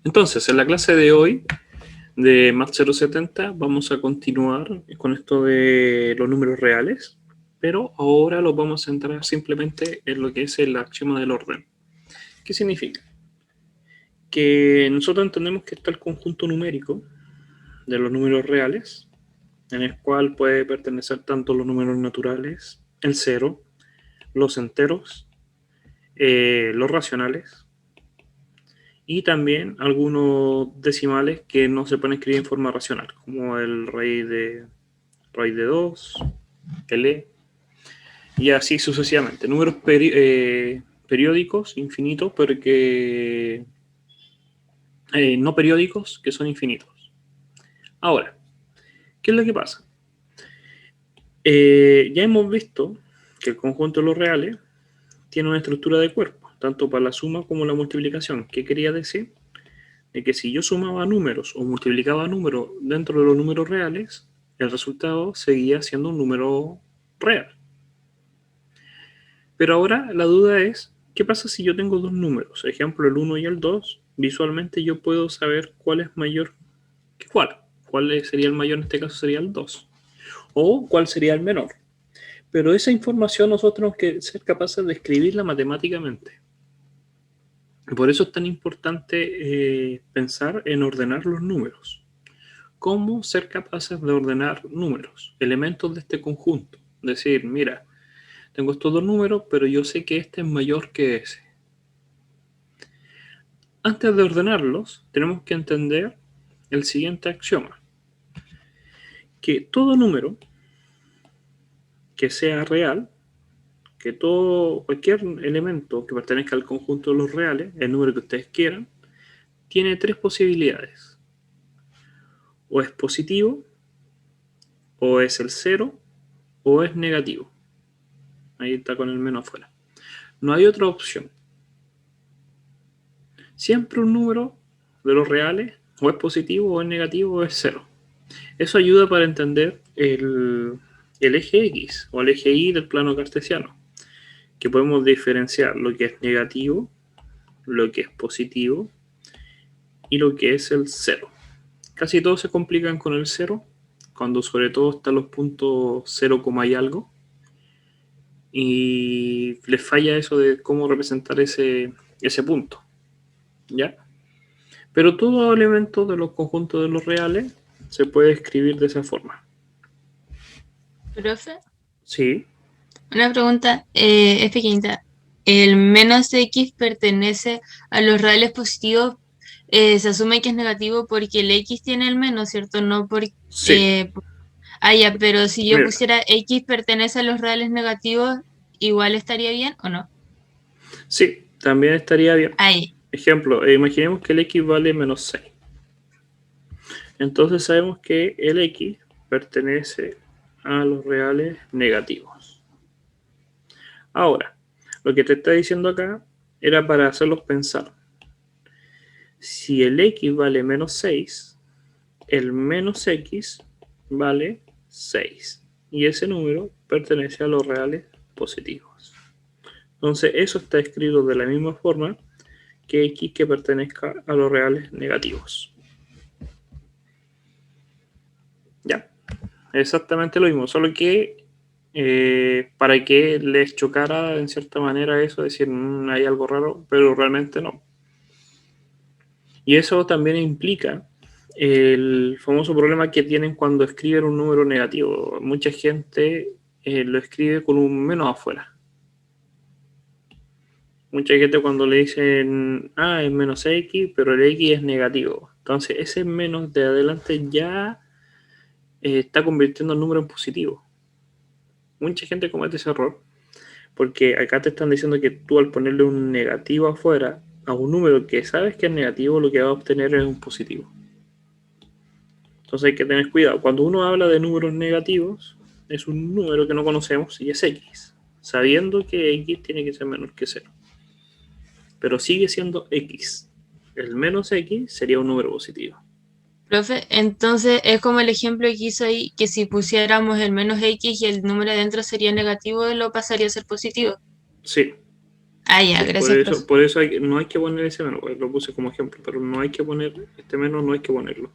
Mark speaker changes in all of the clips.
Speaker 1: Entonces, en la clase de hoy de Math 070 vamos a continuar con esto de los números reales, pero ahora los vamos a centrar simplemente en lo que es el axioma del orden. ¿Qué significa? Que nosotros entendemos que está el conjunto numérico de los números reales, en el cual puede pertenecer tanto los números naturales, el cero, los enteros, los racionales, y también algunos decimales que no se pueden escribir en forma racional, como el raíz de 2, el e, y así sucesivamente. Números periódicos, infinitos, pero que no periódicos, que son infinitos. Ahora, ¿qué es lo que pasa? Ya hemos visto que el conjunto de los reales tiene una estructura de cuerpo, tanto para la suma como la multiplicación. ¿Qué quería decir? De que si yo sumaba números o multiplicaba números dentro de los números reales, el resultado seguía siendo un número real. Pero ahora la duda es, ¿qué pasa si yo tengo dos números? Ejemplo, el 1 y el 2. Visualmente yo puedo saber cuál es mayor que cuál. ¿Cuál sería el mayor? En este caso sería el 2. O cuál sería el menor. Pero esa información nosotros tenemos que ser capaces de escribirla matemáticamente. Por eso es tan importante pensar en ordenar los números. ¿Cómo ser capaces de ordenar números, elementos de este conjunto? Decir, mira, tengo estos dos números, pero yo sé que este es mayor que ese. Antes de ordenarlos, tenemos que entender el siguiente axioma, que todo número que sea real, que cualquier elemento que pertenezca al conjunto de los reales, el número que ustedes quieran, tiene tres posibilidades. O es positivo, o es el cero, o es negativo. Ahí está con el menos afuera. No hay otra opción. Siempre un número de los reales o es positivo o es negativo o es cero. Eso ayuda para entender el eje X o el eje Y del plano cartesiano, que podemos diferenciar lo que es negativo, lo que es positivo y lo que es el cero. Casi todos se complican con el cero, cuando sobre todo están los puntos 0, y algo, y les falla eso de cómo representar ese punto, ¿ya? Pero todo elemento de los conjuntos de los reales se puede escribir de esa forma.
Speaker 2: Profe,
Speaker 1: Sí,
Speaker 2: una pregunta es pequeñita. ¿El menos X pertenece a los reales positivos? Se asume que es negativo porque el X tiene el menos, ¿cierto? No por...
Speaker 1: sí.
Speaker 2: Ya, pero si yo
Speaker 1: Mira,
Speaker 2: pusiera X pertenece a los reales negativos, ¿igual estaría bien o no?
Speaker 1: sí, también estaría bien.
Speaker 2: Ahí.
Speaker 1: Ejemplo, imaginemos que el x vale menos 6. Entonces sabemos que el x pertenece a los reales negativos. Ahora, lo que te está diciendo acá era para hacerlos pensar. Si el x vale menos 6, el menos x vale 6. Y ese número pertenece a los reales positivos. Entonces eso está escrito de la misma forma que x que pertenezca a los reales negativos. Ya, exactamente lo mismo, solo que para que les chocara en cierta manera eso, decir, hay algo raro, pero realmente no. Y eso también implica el famoso problema que tienen cuando escriben un número negativo. Mucha gente lo escribe con un menos afuera. Mucha gente cuando le dicen, es menos x, pero el x es negativo. Entonces ese menos de adelante ya está convirtiendo el número en positivo. Mucha gente comete ese error porque acá te están diciendo que tú al ponerle un negativo afuera a un número que sabes que es negativo, lo que va a obtener es un positivo. Entonces hay que tener cuidado. Cuando uno habla de números negativos, es un número que no conocemos y es x, sabiendo que x tiene que ser menor que 0. Pero sigue siendo x. El menos x sería un número positivo.
Speaker 2: Profe, entonces es como el ejemplo que hizo ahí, que si pusiéramos el menos X y el número adentro sería negativo, lo pasaría a ser positivo.
Speaker 1: Sí,
Speaker 2: Ah, ya, gracias, profe.
Speaker 1: Por eso no hay que poner ese menos, pues, lo puse como ejemplo, pero no hay que poner este menos, no hay que ponerlo.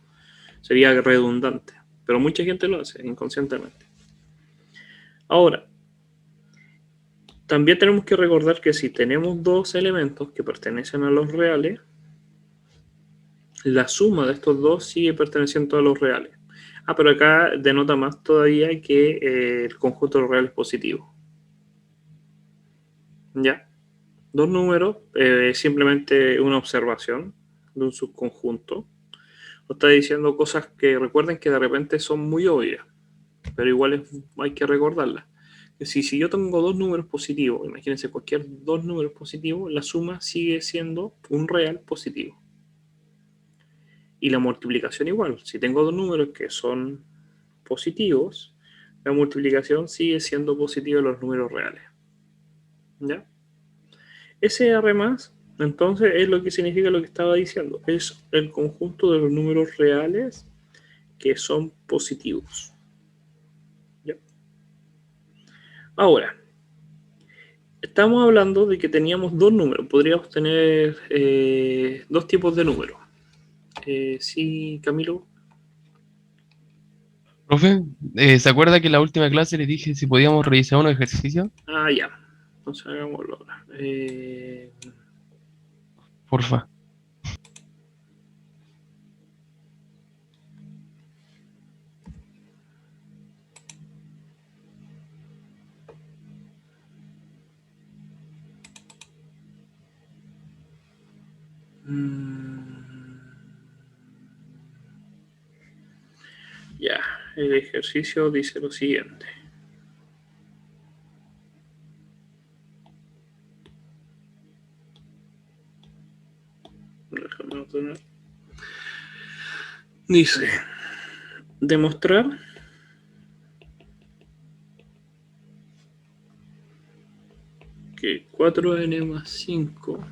Speaker 1: Sería redundante, pero mucha gente lo hace inconscientemente. Ahora, también tenemos que recordar que si tenemos dos elementos que pertenecen a los reales, la suma de estos dos sigue perteneciendo a los reales. Ah, pero acá denota más todavía que el conjunto de los reales positivo. ¿Ya? Dos números, simplemente una observación de un subconjunto. Os está diciendo cosas que recuerden que de repente son muy obvias, pero igual hay que recordarlas. Si yo tengo dos números positivos, imagínense cualquier dos números positivos, la suma sigue siendo un real positivo. Y la multiplicación igual. Si tengo dos números que son positivos, la multiplicación sigue siendo positiva en los números reales. ¿Ya? Ese R más, entonces, es lo que significa lo que estaba diciendo. Es el conjunto de los números reales que son positivos. ¿Ya? Ahora, estamos hablando de que teníamos dos números. Podríamos tener dos tipos de números. Sí, Camilo.
Speaker 3: Profe, ¿se acuerda que en la última clase le dije si podíamos revisar unos ejercicios?
Speaker 1: Ah, ya. Entonces hagámoslo ahora.
Speaker 3: Porfa.
Speaker 1: Ya, el ejercicio dice lo siguiente. Déjame ordenar. Dice, demostrar que 4n más 5,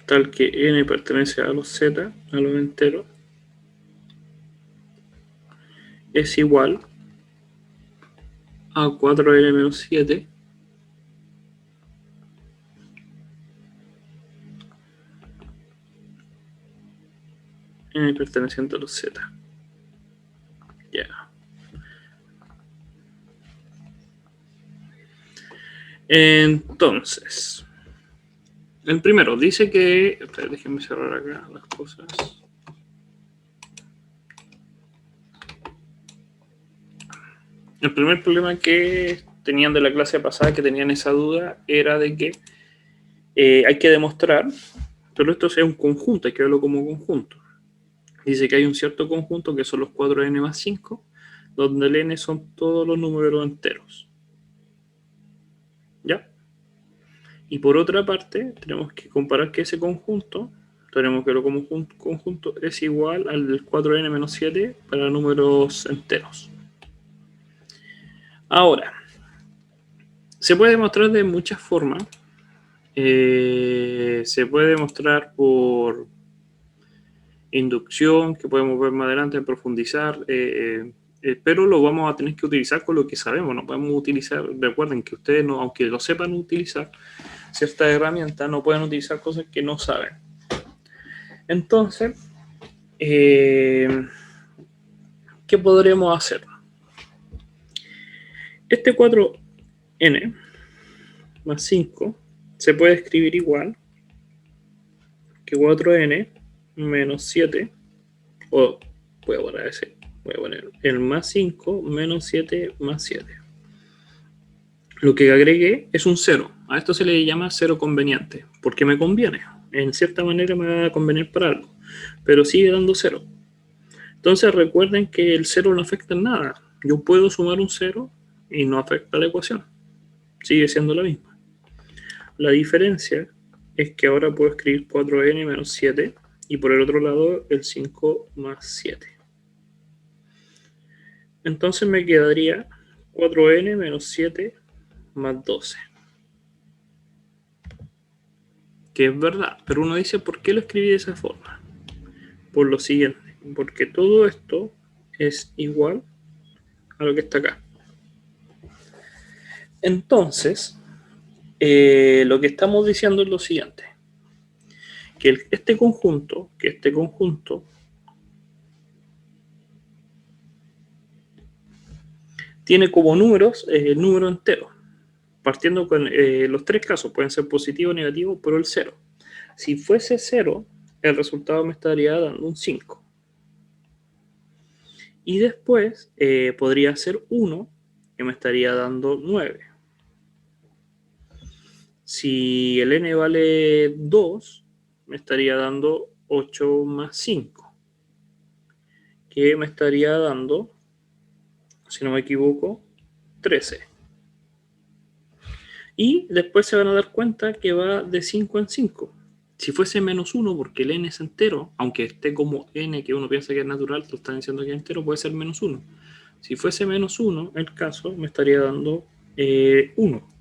Speaker 1: tal que n pertenece a los z, a los enteros, es igual a 4n menos 7 n perteneciente a los z. Ya. Entonces, el primero dice que... Espera, déjenme cerrar acá las cosas. El primer problema que tenían de la clase pasada, que tenían esa duda, era de que hay que demostrar, pero esto es un conjunto, hay que verlo como conjunto. Dice que hay un cierto conjunto que son los 4n más 5, donde el n son todos los números enteros. ¿Ya? Y por otra parte, tenemos que comparar que ese conjunto, tenemos que verlo como conjunto, es igual al del 4n menos 7 para números enteros. Ahora, se puede demostrar de muchas formas. Se puede demostrar por inducción, que podemos ver más adelante, profundizar, pero lo vamos a tener que utilizar con lo que sabemos. No podemos utilizar, recuerden que ustedes, no, aunque lo sepan utilizar, ciertas herramientas, no pueden utilizar cosas que no saben. Entonces, ¿qué podremos hacer? Este 4n más 5 se puede escribir igual que 4n menos 7, o voy a poner ese, voy a poner el más 5 menos 7 más 7. Lo que agregué es un 0. A esto se le llama cero conveniente, porque me conviene. En cierta manera me va a convenir para algo, pero sigue dando 0. Entonces recuerden que el 0 no afecta en nada. Yo puedo sumar un 0 y no afecta a la ecuación. Sigue siendo la misma. La diferencia es que ahora puedo escribir 4n menos 7 y por el otro lado el 5 más 7. Entonces me quedaría 4n menos 7 más 12. Que es verdad, pero uno dice, ¿por qué lo escribí de esa forma? Por lo siguiente, porque todo esto es igual a lo que está acá. Entonces, lo que estamos diciendo es lo siguiente, que este conjunto tiene como números el número entero, partiendo con los tres casos, pueden ser positivo o negativo, pero el 0. Si fuese 0, el resultado me estaría dando un 5. Y después podría ser 1, que me estaría dando 9. Si el n vale 2, me estaría dando 8 más 5, que me estaría dando, si no me equivoco, 13. Y después se van a dar cuenta que va de 5 en 5. Si fuese menos 1, porque el n es entero, aunque esté como n, que uno piensa que es natural, te están diciendo que es entero, puede ser menos 1. Si fuese menos 1, el caso me estaría dando 1.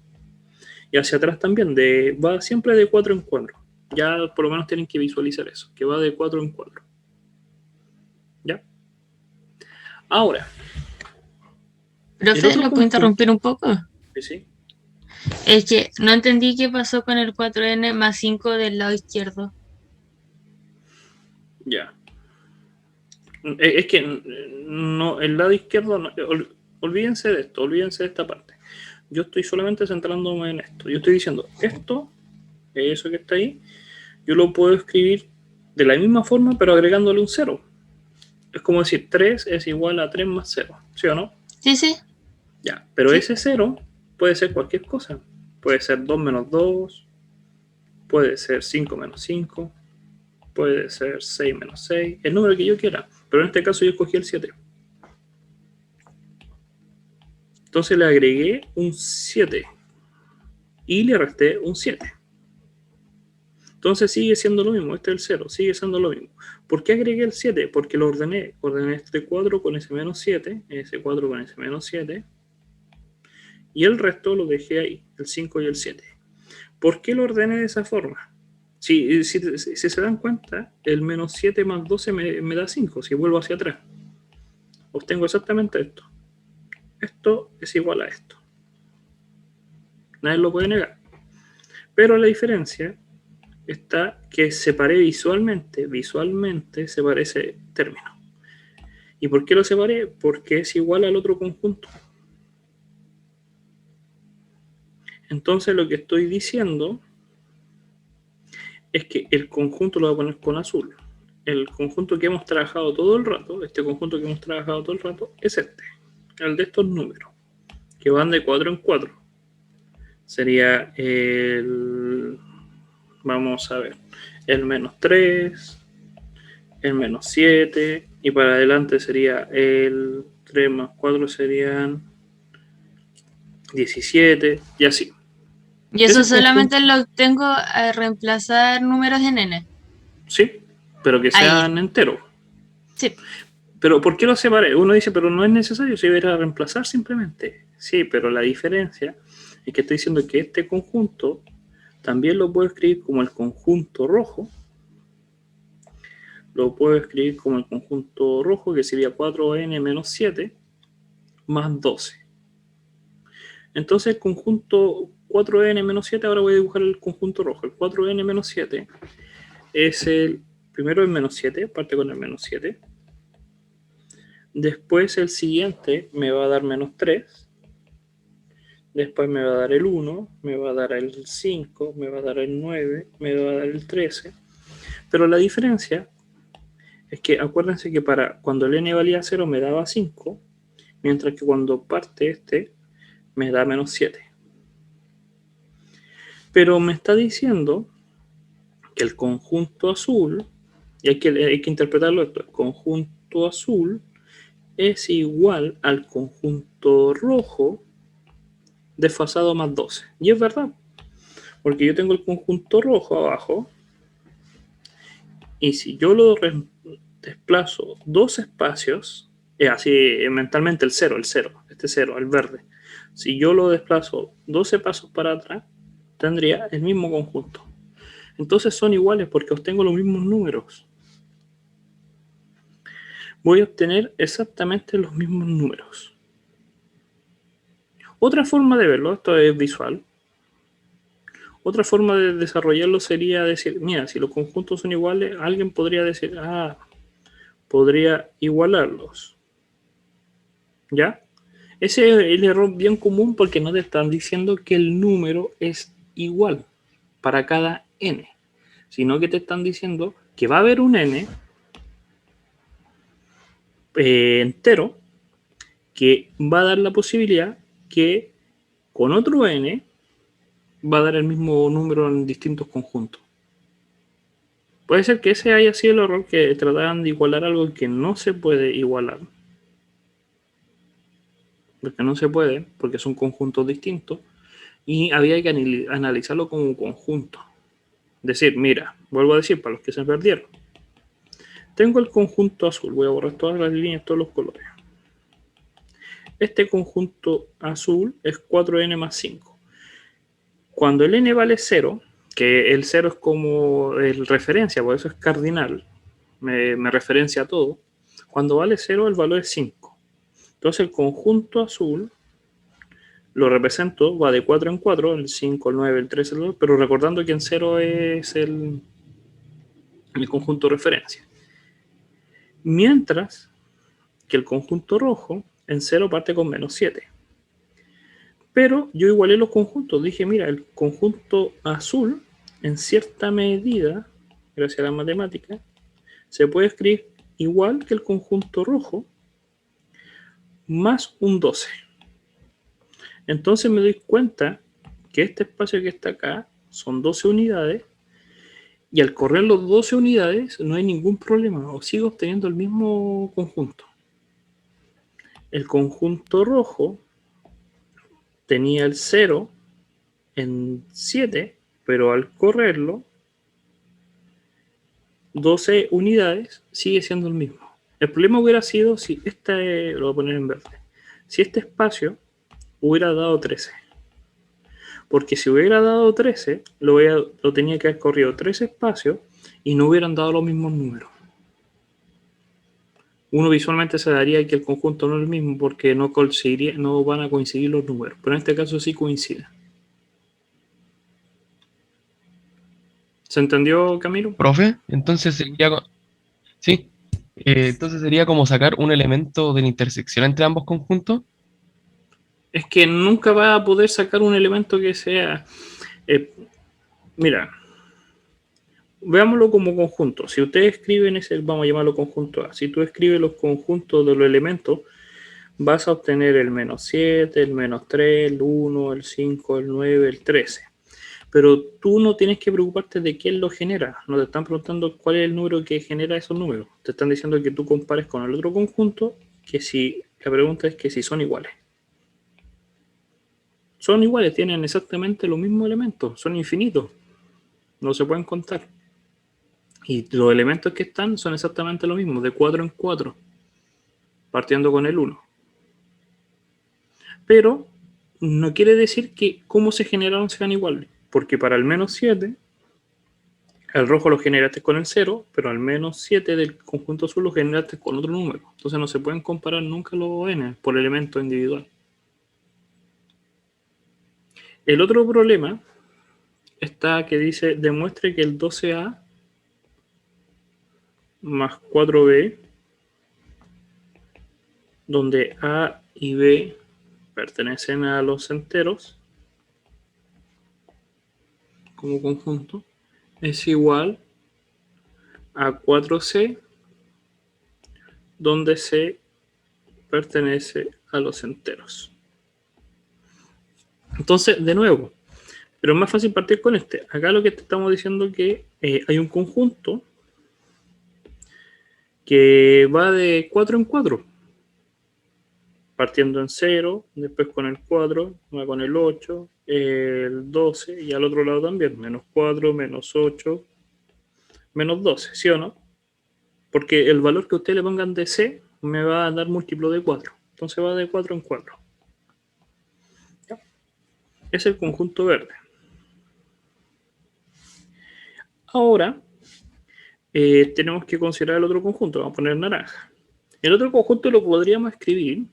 Speaker 1: Y hacia atrás también, va siempre de 4 en 4. Ya por lo menos tienen que visualizar eso, que va de 4 en 4. ¿Ya? Ahora.
Speaker 2: Profe, ¿lo puedo interrumpir un poco?
Speaker 1: Sí.
Speaker 2: Es que no entendí qué pasó con el 4n más 5 del lado izquierdo.
Speaker 1: Ya. Es que no, el lado izquierdo, no, olvídense de esto, olvídense de esta parte. Yo estoy solamente centrándome en esto. Yo estoy diciendo, esto, eso que está ahí, yo lo puedo escribir de la misma forma, pero agregándole un 0. Es como decir, 3 es igual a 3 más 0, ¿sí o no?
Speaker 2: Sí, sí.
Speaker 1: Ya, pero
Speaker 2: sí.
Speaker 1: Ese 0 puede ser cualquier cosa. Puede ser 2 menos 2, puede ser 5 menos 5, puede ser 6 menos 6, el número que yo quiera. Pero en este caso yo escogí el 7. Entonces le agregué un 7 y le resté un 7. Entonces sigue siendo lo mismo, este es el 0, sigue siendo lo mismo. ¿Por qué agregué el 7? Porque lo ordené este 4 con ese menos 7, ese 4 con ese menos 7, y el resto lo dejé ahí, el 5 y el 7. ¿Por qué lo ordené de esa forma? Si se dan cuenta, el menos 7 más 12 me da 5, si vuelvo hacia atrás. Obtengo exactamente esto. Esto es igual a esto. Nadie lo puede negar. Pero la diferencia está que separé visualmente separé ese término. ¿Y por qué lo separé? Porque es igual al otro conjunto. Entonces lo que estoy diciendo es que el conjunto lo voy a poner con azul. El conjunto que hemos trabajado todo el rato, es este, el de estos números, que van de 4 en 4. Sería el, vamos a ver, el menos 3, el menos 7, y para adelante sería el 3 más 4 serían 17, y así.
Speaker 2: Y eso solamente lo obtengo al reemplazar números en n.
Speaker 1: Sí, pero que sean enteros.
Speaker 2: Sí.
Speaker 1: Pero ¿por qué lo separé? Uno dice, pero no es necesario, se iba a reemplazar simplemente. Sí, pero la diferencia es que estoy diciendo que este conjunto también lo puedo escribir como el conjunto rojo. Lo puedo escribir como el conjunto rojo, que sería 4n menos 7 más 12. Entonces el conjunto 4n menos 7, ahora voy a dibujar el conjunto rojo. El 4n menos 7 es primero el menos 7, parte con el menos 7. Después el siguiente me va a dar menos 3. Después me va a dar el 1, me va a dar el 5, me va a dar el 9, me va a dar el 13. Pero la diferencia es que acuérdense que cuando el n valía 0 me daba 5, mientras que cuando parte este me da menos 7. Pero me está diciendo que el conjunto azul, y hay que interpretarlo esto, el conjunto azul es igual al conjunto rojo desfasado más 12. Y es verdad, porque yo tengo el conjunto rojo abajo, y si yo lo desplazo 2 espacios, así mentalmente el 0, este 0, el verde, si yo lo desplazo 12 pasos para atrás, tendría el mismo conjunto. Entonces son iguales porque obtengo los mismos números. Voy a obtener exactamente los mismos números. Otra forma de verlo, esto es visual, otra forma de desarrollarlo sería decir, mira, si los conjuntos son iguales, alguien podría decir, podría igualarlos. ¿Ya? Ese es el error bien común porque no te están diciendo que el número es igual para cada n, sino que te están diciendo que va a haber un n entero que va a dar la posibilidad que con otro n va a dar el mismo número en distintos conjuntos. Puede ser que ese haya sido el error, que trataran de igualar algo que no se puede igualar. Porque no se puede, porque son conjuntos distintos. Y había que analizarlo como un conjunto. Decir, mira, vuelvo a decir para los que se perdieron. Tengo el conjunto azul, voy a borrar todas las líneas, todos los colores. Este conjunto azul es 4n más 5. Cuando el n vale 0, que el 0 es como el referencia, por eso es cardinal, me referencia a todo. Cuando vale 0, el valor es 5. Entonces el conjunto azul lo represento, va de 4 en 4, el 5, el 9, el 13, el 2, pero recordando que en 0 es el conjunto de referencia. Mientras que el conjunto rojo en 0 parte con menos 7. Pero yo igualé los conjuntos. Dije, mira, el conjunto azul, en cierta medida, gracias a la matemática, se puede escribir igual que el conjunto rojo más un 12. Entonces me doy cuenta que este espacio que está acá son 12 unidades y al correr los 12 unidades no hay ningún problema, o sigo obteniendo el mismo conjunto. El conjunto rojo tenía el 0 en 7, pero al correrlo 12 unidades sigue siendo el mismo. El problema hubiera sido si lo voy a poner en verde, si este espacio hubiera dado 13. Porque si hubiera dado 13, lo tenía que haber corrido 3 espacios y no hubieran dado los mismos números. Uno visualmente se daría que el conjunto no es el mismo porque no van a coincidir los números. Pero en este caso sí coinciden. ¿Se entendió, Camilo?
Speaker 3: Profe, entonces sería, sí, entonces sería como sacar un elemento de la intersección entre ambos conjuntos.
Speaker 1: Es que nunca va a poder sacar un elemento que sea... mira, veámoslo como conjunto. Si ustedes escriben vamos a llamarlo conjunto A. Si tú escribes los conjuntos de los elementos, vas a obtener el menos 7, el menos 3, el 1, el 5, el 9, el 13. Pero tú no tienes que preocuparte de quién lo genera. No te están preguntando cuál es el número que genera esos números. Te están diciendo que tú compares con el otro conjunto, la pregunta es que si son iguales. Son iguales, tienen exactamente los mismos elementos, son infinitos. No se pueden contar. Y los elementos que están son exactamente lo mismo, de 4 en 4, partiendo con el 1. Pero no quiere decir que cómo se generaron sean iguales, porque para el menos 7, el rojo lo generaste con el 0, pero al menos 7 del conjunto azul lo generaste con otro número. Entonces no se pueden comparar nunca los n por elemento individual. El otro problema está que dice, demuestre que el 12A más 4B, donde A y B pertenecen a los enteros como conjunto, es igual a 4C, donde C pertenece a los enteros. Entonces, de nuevo, pero es más fácil partir con este. Acá lo que te estamos diciendo es que hay un conjunto que va de 4 en 4. Partiendo en 0, después con el 4, va con el 8, el 12 y al otro lado también, menos 4, menos 8, menos 12, ¿sí o no? Porque el valor que ustedes le pongan de C me va a dar múltiplo de 4. Entonces va de 4 en 4. ¿Ya? Es el conjunto verde. Ahora tenemos que considerar el otro conjunto. Vamos a poner naranja. El otro conjunto lo podríamos escribir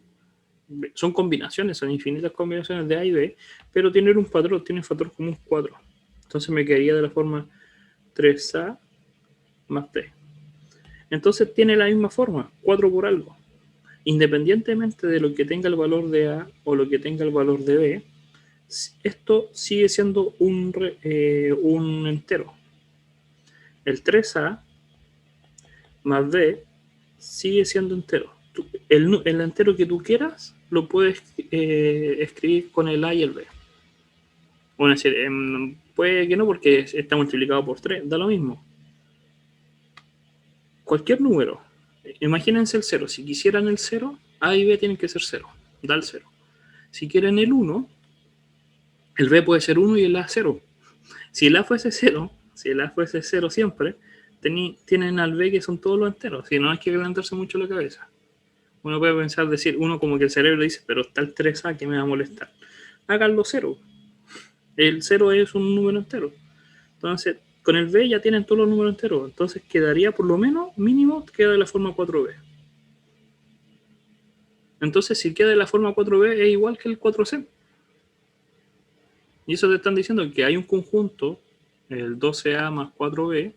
Speaker 1: son combinaciones, son infinitas combinaciones de A y B, pero tiene un factor común 4. Entonces me quedaría de la forma 3A más B. Entonces tiene la misma forma, 4 por algo. Independientemente de lo que tenga el valor de A o lo que tenga el valor de B, esto sigue siendo un entero. El 3A más B sigue siendo entero. El entero que tú quieras lo puedes escribir con el A y el B. Bueno, es decir, puede que no porque está multiplicado por 3, da lo mismo. Cualquier número, imagínense el 0. Si quisieran el 0, A y B tienen que ser 0, da el 0. Si quieren el 1, el B puede ser 1 y el A 0. Si el A fuese 0, siempre, tienen al B que son todos los enteros. Si no hay que calentarse mucho la cabeza. Uno puede pensar, decir, uno como que el cerebro dice, pero está el 3A que me va a molestar. Háganlo 0. El 0 es un número entero. Entonces, con el B ya tienen todos los números enteros. Entonces quedaría por lo menos, mínimo, queda de la forma 4B. Entonces, si queda de la forma 4B, es igual que el 4C. Y eso te están diciendo que hay un conjunto, el 12A más 4B,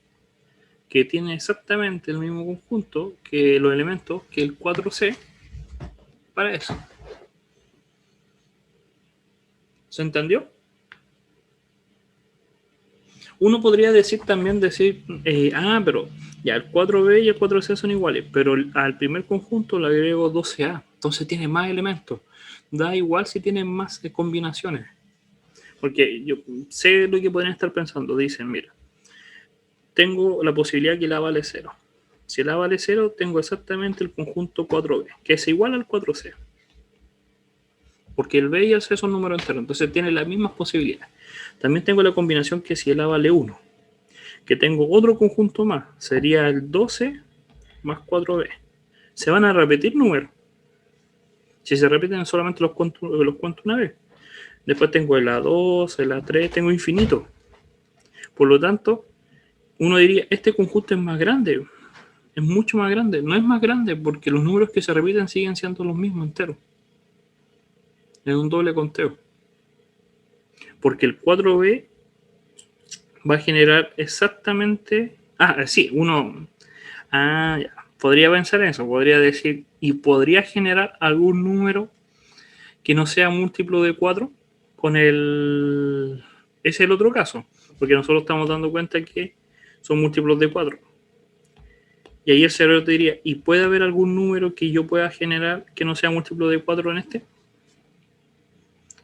Speaker 1: que tiene exactamente el mismo conjunto que los elementos que el 4C para eso. ¿Se entendió? Uno podría también decir, pero ya el 4B y el 4C son iguales, pero al primer conjunto le agrego 12A, entonces tiene más elementos. Da igual si tiene más combinaciones. Porque yo sé lo que podrían estar pensando. Dicen, mira, tengo la posibilidad que el A vale 0. Si el A vale 0, tengo exactamente el conjunto 4B, que es igual al 4C. Porque el B y el C son números enteros, entonces tiene las mismas posibilidades. También tengo la combinación que si el A vale 1, que tengo otro conjunto más, sería el 12 más 4B. Se van a repetir números. Si se repiten solamente los cuento una vez. Después tengo el A2, el A3, tengo infinito. Por lo tanto, uno diría, este conjunto es más grande. Es mucho más grande. No es más grande porque los números que se repiten siguen siendo los mismos enteros. Es un doble conteo. Porque el 4B va a generar exactamente... ya. Podría pensar en eso. Podría decir, y podría generar algún número que no sea múltiplo de 4 con el... Ese es el otro caso. Porque nosotros estamos dando cuenta que son múltiplos de 4. Y ahí el cerebro te diría, ¿y puede haber algún número que yo pueda generar que no sea múltiplo de 4 en este?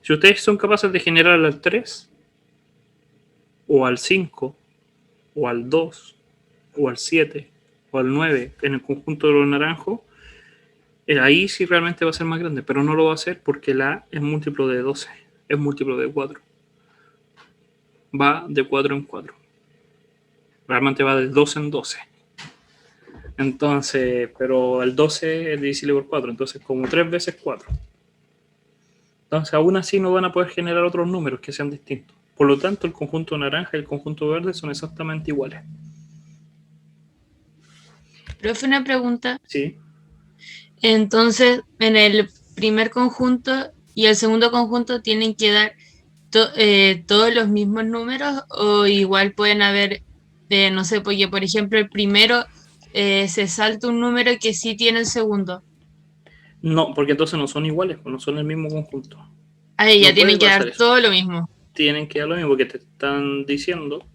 Speaker 1: Si ustedes son capaces de generar al 3, o al 5, o al 2, o al 7, o al 9 en el conjunto de los naranjos, ahí sí realmente va a ser más grande, pero no lo va a hacer porque la A es múltiplo de 12, es múltiplo de 4. Va de 4 en 4. Realmente va de 12 en 12. Entonces, pero el 12 es divisible por 4, entonces como 3 veces 4. Entonces, aún así no van a poder generar otros números que sean distintos. Por lo tanto, el conjunto naranja y el conjunto verde son exactamente iguales.
Speaker 2: Profe, una pregunta.
Speaker 1: Sí.
Speaker 2: Entonces, en el primer conjunto y el segundo conjunto tienen que dar todos los mismos números o igual pueden haber, no sé, porque por ejemplo el primero se salta un número que sí tiene el segundo.
Speaker 1: No, porque entonces no son iguales, no son el mismo conjunto.
Speaker 2: Ahí ya
Speaker 1: No puede
Speaker 2: tienen que dar
Speaker 1: pasar eso.
Speaker 2: todo lo mismo.
Speaker 1: Tienen que dar lo mismo porque te están diciendo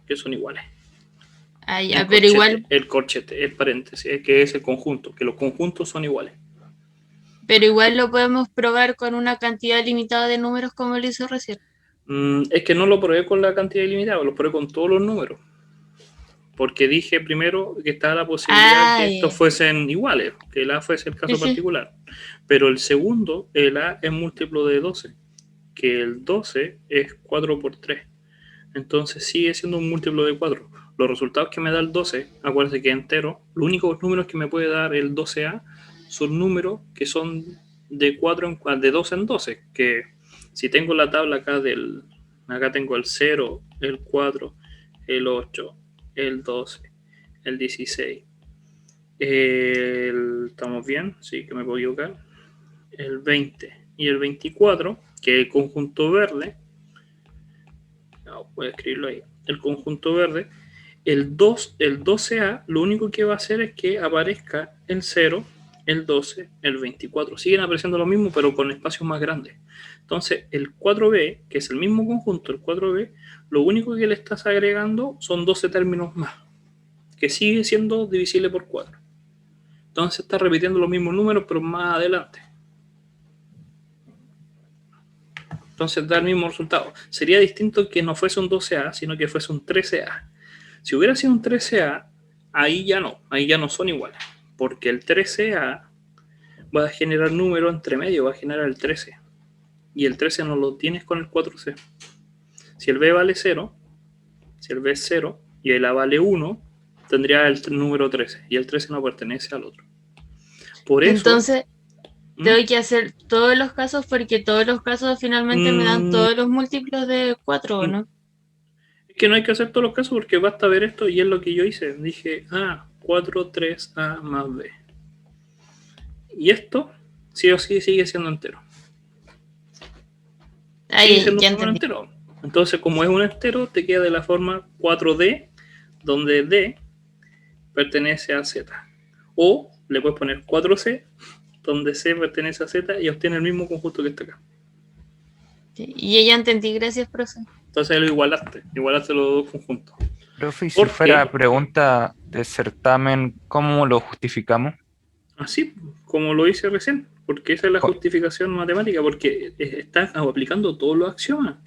Speaker 1: que son iguales.
Speaker 2: Ah, ya,
Speaker 1: El
Speaker 2: pero igual,
Speaker 1: corchete, el paréntesis, que es el conjunto, que los conjuntos son iguales.
Speaker 2: pero igual lo podemos probar con una cantidad limitada de números como lo hizo recién.
Speaker 1: Es que no lo probé con la cantidad ilimitada, lo probé con todos los números. Porque dije primero que estaba la posibilidad que estos fuesen iguales, que el A fuese el caso particular. Pero el segundo, el A es múltiplo de 12, que el 12 es 4 por 3. Entonces sigue siendo un múltiplo de 4. Los resultados que me da el 12, acuérdense que es entero, los únicos números que me puede dar el 12A son números que son de 12 en 12, que si tengo la tabla acá acá tengo el 0, el 4, el 8, el 12, el 16, ¿estamos bien? Sí, que me puedo equivocar. el 20 y el 24, que es el conjunto verde, voy a escribirlo ahí, el conjunto verde, el 12A, lo único que va a hacer es que aparezca el 0, el 12, el 24. Siguen apareciendo lo mismo, pero con espacios más grandes. Entonces, el 4B, que es el mismo conjunto, el 4B, lo único que le estás agregando son 12 términos más, que sigue siendo divisible por 4. Entonces, está repitiendo los mismos números, pero más adelante. Entonces, da el mismo resultado. Sería distinto que no fuese un 12A, sino que fuese un 13A. Si hubiera sido un 13A, ahí ya no son iguales, porque el 13A va a generar número entre medio, va a generar el 13, y el 13 no lo tienes con el 4C. Si el B vale 0, si el B es 0 y el A vale 1, tendría el número 13, y el 13 no pertenece al otro. Por eso...
Speaker 2: Entonces, tengo que hacer todos los casos porque todos los casos finalmente me dan todos los múltiplos de 4, ¿o no?
Speaker 1: Es que no hay que hacer todos los casos porque basta ver esto y es lo que yo hice. Dije, 4, 3A más B. Y esto sí o sí sigue siendo entero.
Speaker 2: Ahí,
Speaker 1: sigue siendo
Speaker 2: ya
Speaker 1: un
Speaker 2: entendí.
Speaker 1: entero. Entonces, como es un entero, te queda de la forma 4D, donde D pertenece a Z. O le puedes poner 4C, donde C pertenece a Z y obtiene el mismo conjunto que está acá.
Speaker 2: Y ya entendí, gracias, profe.
Speaker 1: Entonces lo igualaste los dos conjuntos.
Speaker 4: Profe, y si fuera pregunta de certamen, ¿cómo lo justificamos?
Speaker 1: Así, como lo hice recién, porque esa es la justificación matemática, porque estás aplicando todos los axiomas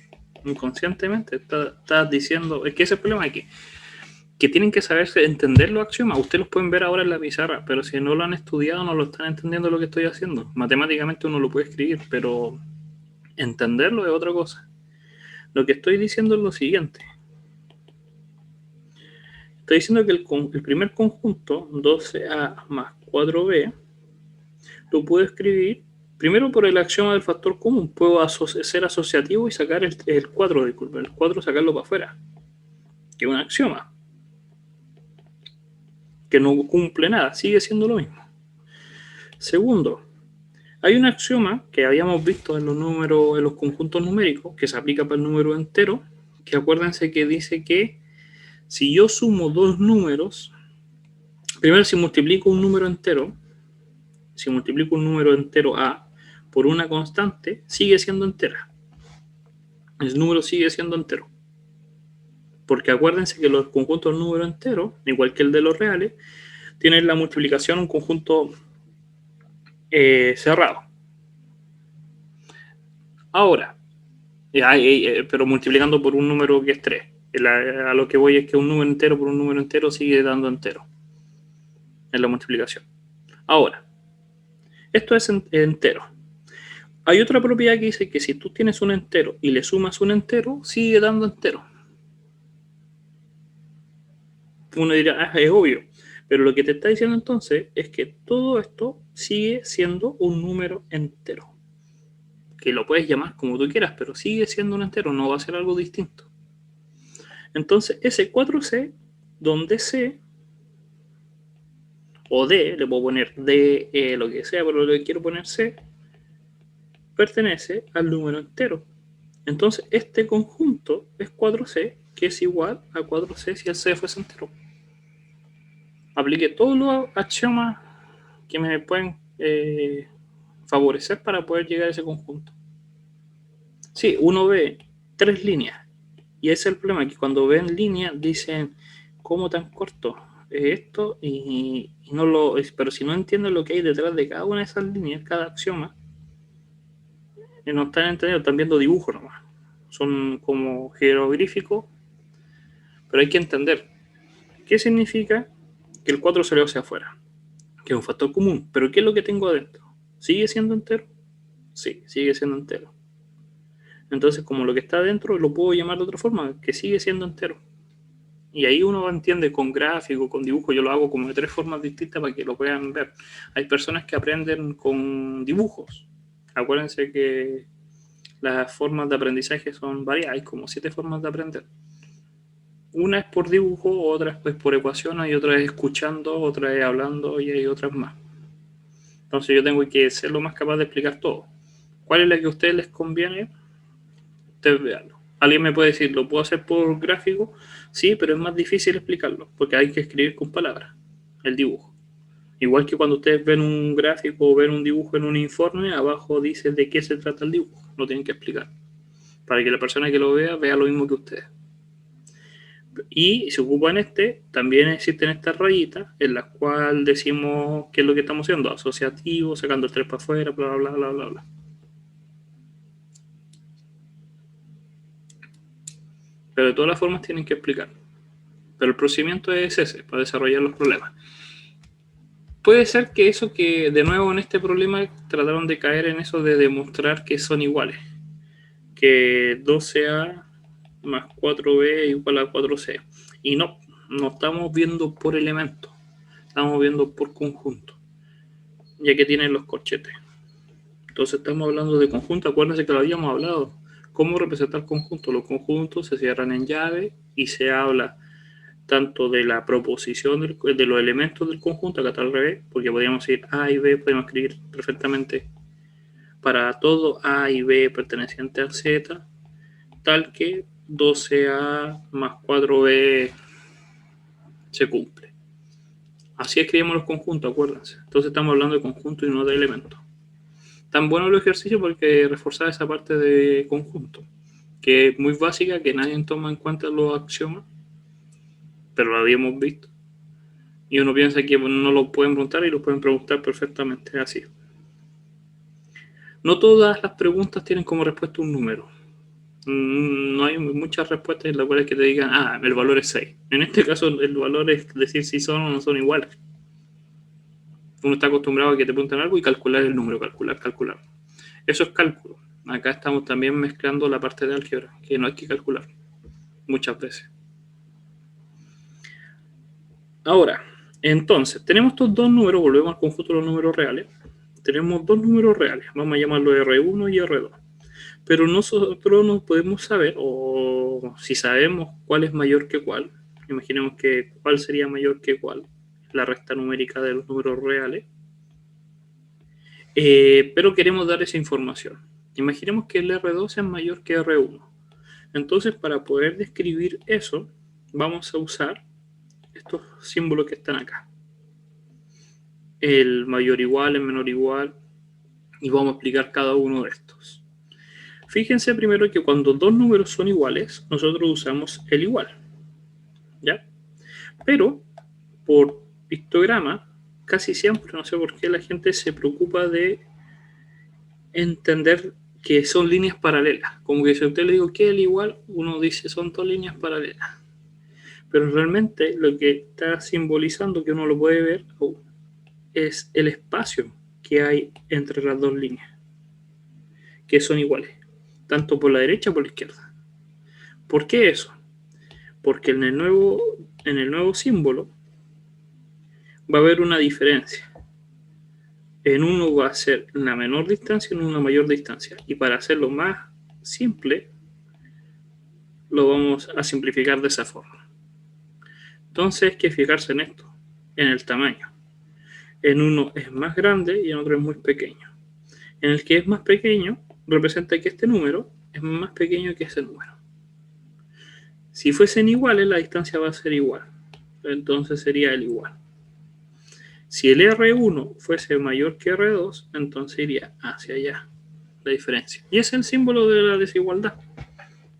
Speaker 1: inconscientemente. Estás diciendo, es que ese es el problema, que tienen que saberse entender los axiomas. Ustedes los pueden ver ahora en la pizarra, pero si no lo han estudiado, no lo están entendiendo lo que estoy haciendo. Matemáticamente uno lo puede escribir, pero entenderlo es otra cosa. Lo que estoy diciendo es lo siguiente. Estoy diciendo que el primer conjunto, 12A más 4B, lo puedo escribir primero por el axioma del factor común. Puedo ser asociativo y sacar el 4, disculpe, el 4 sacarlo para afuera, que es un axioma que no cumple nada, sigue siendo lo mismo. Segundo, hay un axioma que habíamos visto en los conjuntos numéricos, que se aplica para el número entero, que acuérdense que dice que si yo sumo dos números, primero si multiplico un número entero A por una constante, sigue siendo entera. El número sigue siendo entero. Porque acuérdense que los conjuntos números enteros, igual que el de los reales, tienen la multiplicación un conjunto cerrado. Ahora, pero multiplicando por un número que es 3. A lo que voy es que un número entero por un número entero sigue dando entero en la multiplicación. Ahora, esto es entero. Hay otra propiedad que dice que si tú tienes un entero y le sumas un entero, sigue dando entero. Uno dirá, es obvio. Pero lo que te está diciendo entonces es que todo esto sigue siendo un número entero. Que lo puedes llamar como tú quieras, pero sigue siendo un entero, no va a ser algo distinto. Entonces, ese 4C, donde C o D, le puedo poner D, lo que sea, pero lo que quiero poner C, pertenece al número entero. Entonces, este conjunto es 4C, que es igual a 4C si el C fuese entero. Apliqué todos los axiomas que me pueden favorecer para poder llegar a ese conjunto. Sí, uno ve 3 líneas. Y ese es el problema, que cuando ven líneas dicen, ¿cómo tan corto es esto? Y no lo, pero si no entienden lo que hay detrás de cada una de esas líneas, cada axioma, no están entendiendo, están viendo dibujos nomás. Son como jeroglíficos, pero hay que entender qué significa que el 4 salió hacia afuera, que es un factor común. Pero ¿qué es lo que tengo adentro? ¿Sigue siendo entero? Sí, sigue siendo entero. Entonces, como lo que está adentro lo puedo llamar de otra forma, que sigue siendo entero. Y ahí uno entiende con gráfico, con dibujo. Yo lo hago como de 3 formas distintas para que lo puedan ver. Hay personas que aprenden con dibujos. Acuérdense que las formas de aprendizaje son varias. Hay como 7 formas de aprender. Una es por dibujo, otra es por ecuaciones, y otra es escuchando, otra es hablando y hay otras más. Entonces yo tengo que ser lo más capaz de explicar todo. ¿Cuál es la que a ustedes les conviene? Ustedes véanlo. Alguien me puede decir, ¿lo puedo hacer por gráfico? Sí, pero es más difícil explicarlo, porque hay que escribir con palabras el dibujo. Igual que cuando ustedes ven un gráfico o ven un dibujo en un informe, abajo dice de qué se trata el dibujo. Lo tienen que explicar. Para que la persona que lo vea lo mismo que ustedes. Y si ocupan también existen estas rayitas en las cuales decimos qué es lo que estamos haciendo. Asociativo, sacando el 3 para afuera, bla, bla, bla, bla, bla. Pero de todas las formas tienen que explicar. Pero el procedimiento es ese, para desarrollar los problemas. Puede ser que eso que, de nuevo en este problema, trataron de caer en eso de demostrar que son iguales. Que 12A más 4B igual a 4C. Y no estamos viendo por elemento. Estamos viendo por conjunto. Ya que tienen los corchetes. Entonces estamos hablando de conjunto. Acuérdense que lo habíamos hablado. ¿Cómo representar conjuntos? Los conjuntos se cierran en llave y se habla tanto de la proposición de los elementos del conjunto, acá está al revés, porque podríamos decir A y B, podemos escribir perfectamente para todo A y B perteneciente al Z, tal que 12A más 4B se cumple. Así escribimos los conjuntos, acuérdense. Entonces estamos hablando de conjunto y no de elementos. Tan bueno el ejercicio porque reforzaba esa parte de conjunto, que es muy básica, que nadie toma en cuenta los axiomas, pero lo habíamos visto. Y uno piensa que no lo pueden preguntar y lo pueden preguntar perfectamente así. No todas las preguntas tienen como respuesta un número. No hay muchas respuestas en las cuales que te digan, el valor es 6. En este caso, el valor es decir si son o no son iguales. Uno está acostumbrado a que te pregunten algo y calcular el número, calcular. Eso es cálculo. Acá estamos también mezclando la parte de álgebra, que no hay que calcular muchas veces. Ahora, entonces, tenemos estos dos números, volvemos al conjunto de los números reales. Tenemos dos números reales, vamos a llamarlo R1 y R2. Pero nosotros no podemos saber, o si sabemos cuál es mayor que cuál, imaginemos que cuál sería mayor que cuál, la resta numérica de los números reales, pero queremos dar esa información. Imaginemos que el R2 es mayor que R1. Entonces, para poder describir eso, vamos a usar estos símbolos que están acá. El mayor igual, el menor igual, y vamos a explicar cada uno de estos. Fíjense primero que cuando dos números son iguales, nosotros usamos el igual, ¿ya? Pero, por histograma, casi siempre, no sé por qué la gente se preocupa de entender que son líneas paralelas. Como que si a usted le digo que es el igual, uno dice son dos líneas paralelas. Pero realmente lo que está simbolizando, que uno lo puede ver, es el espacio que hay entre las dos líneas, que son iguales, tanto por la derecha como por la izquierda. ¿Por qué eso? Porque en el nuevo símbolo va a haber una diferencia. En uno va a ser una menor distancia, en una mayor distancia. Y para hacerlo más simple, lo vamos a simplificar de esa forma. Entonces hay que fijarse en esto, en el tamaño. En uno es más grande y en otro es muy pequeño. En el que es más pequeño, representa que este número es más pequeño que ese número. Si fuesen iguales, la distancia va a ser igual. Entonces sería el igual. Si el R1 fuese mayor que R2, entonces iría hacia allá la diferencia. Y es el símbolo de la desigualdad.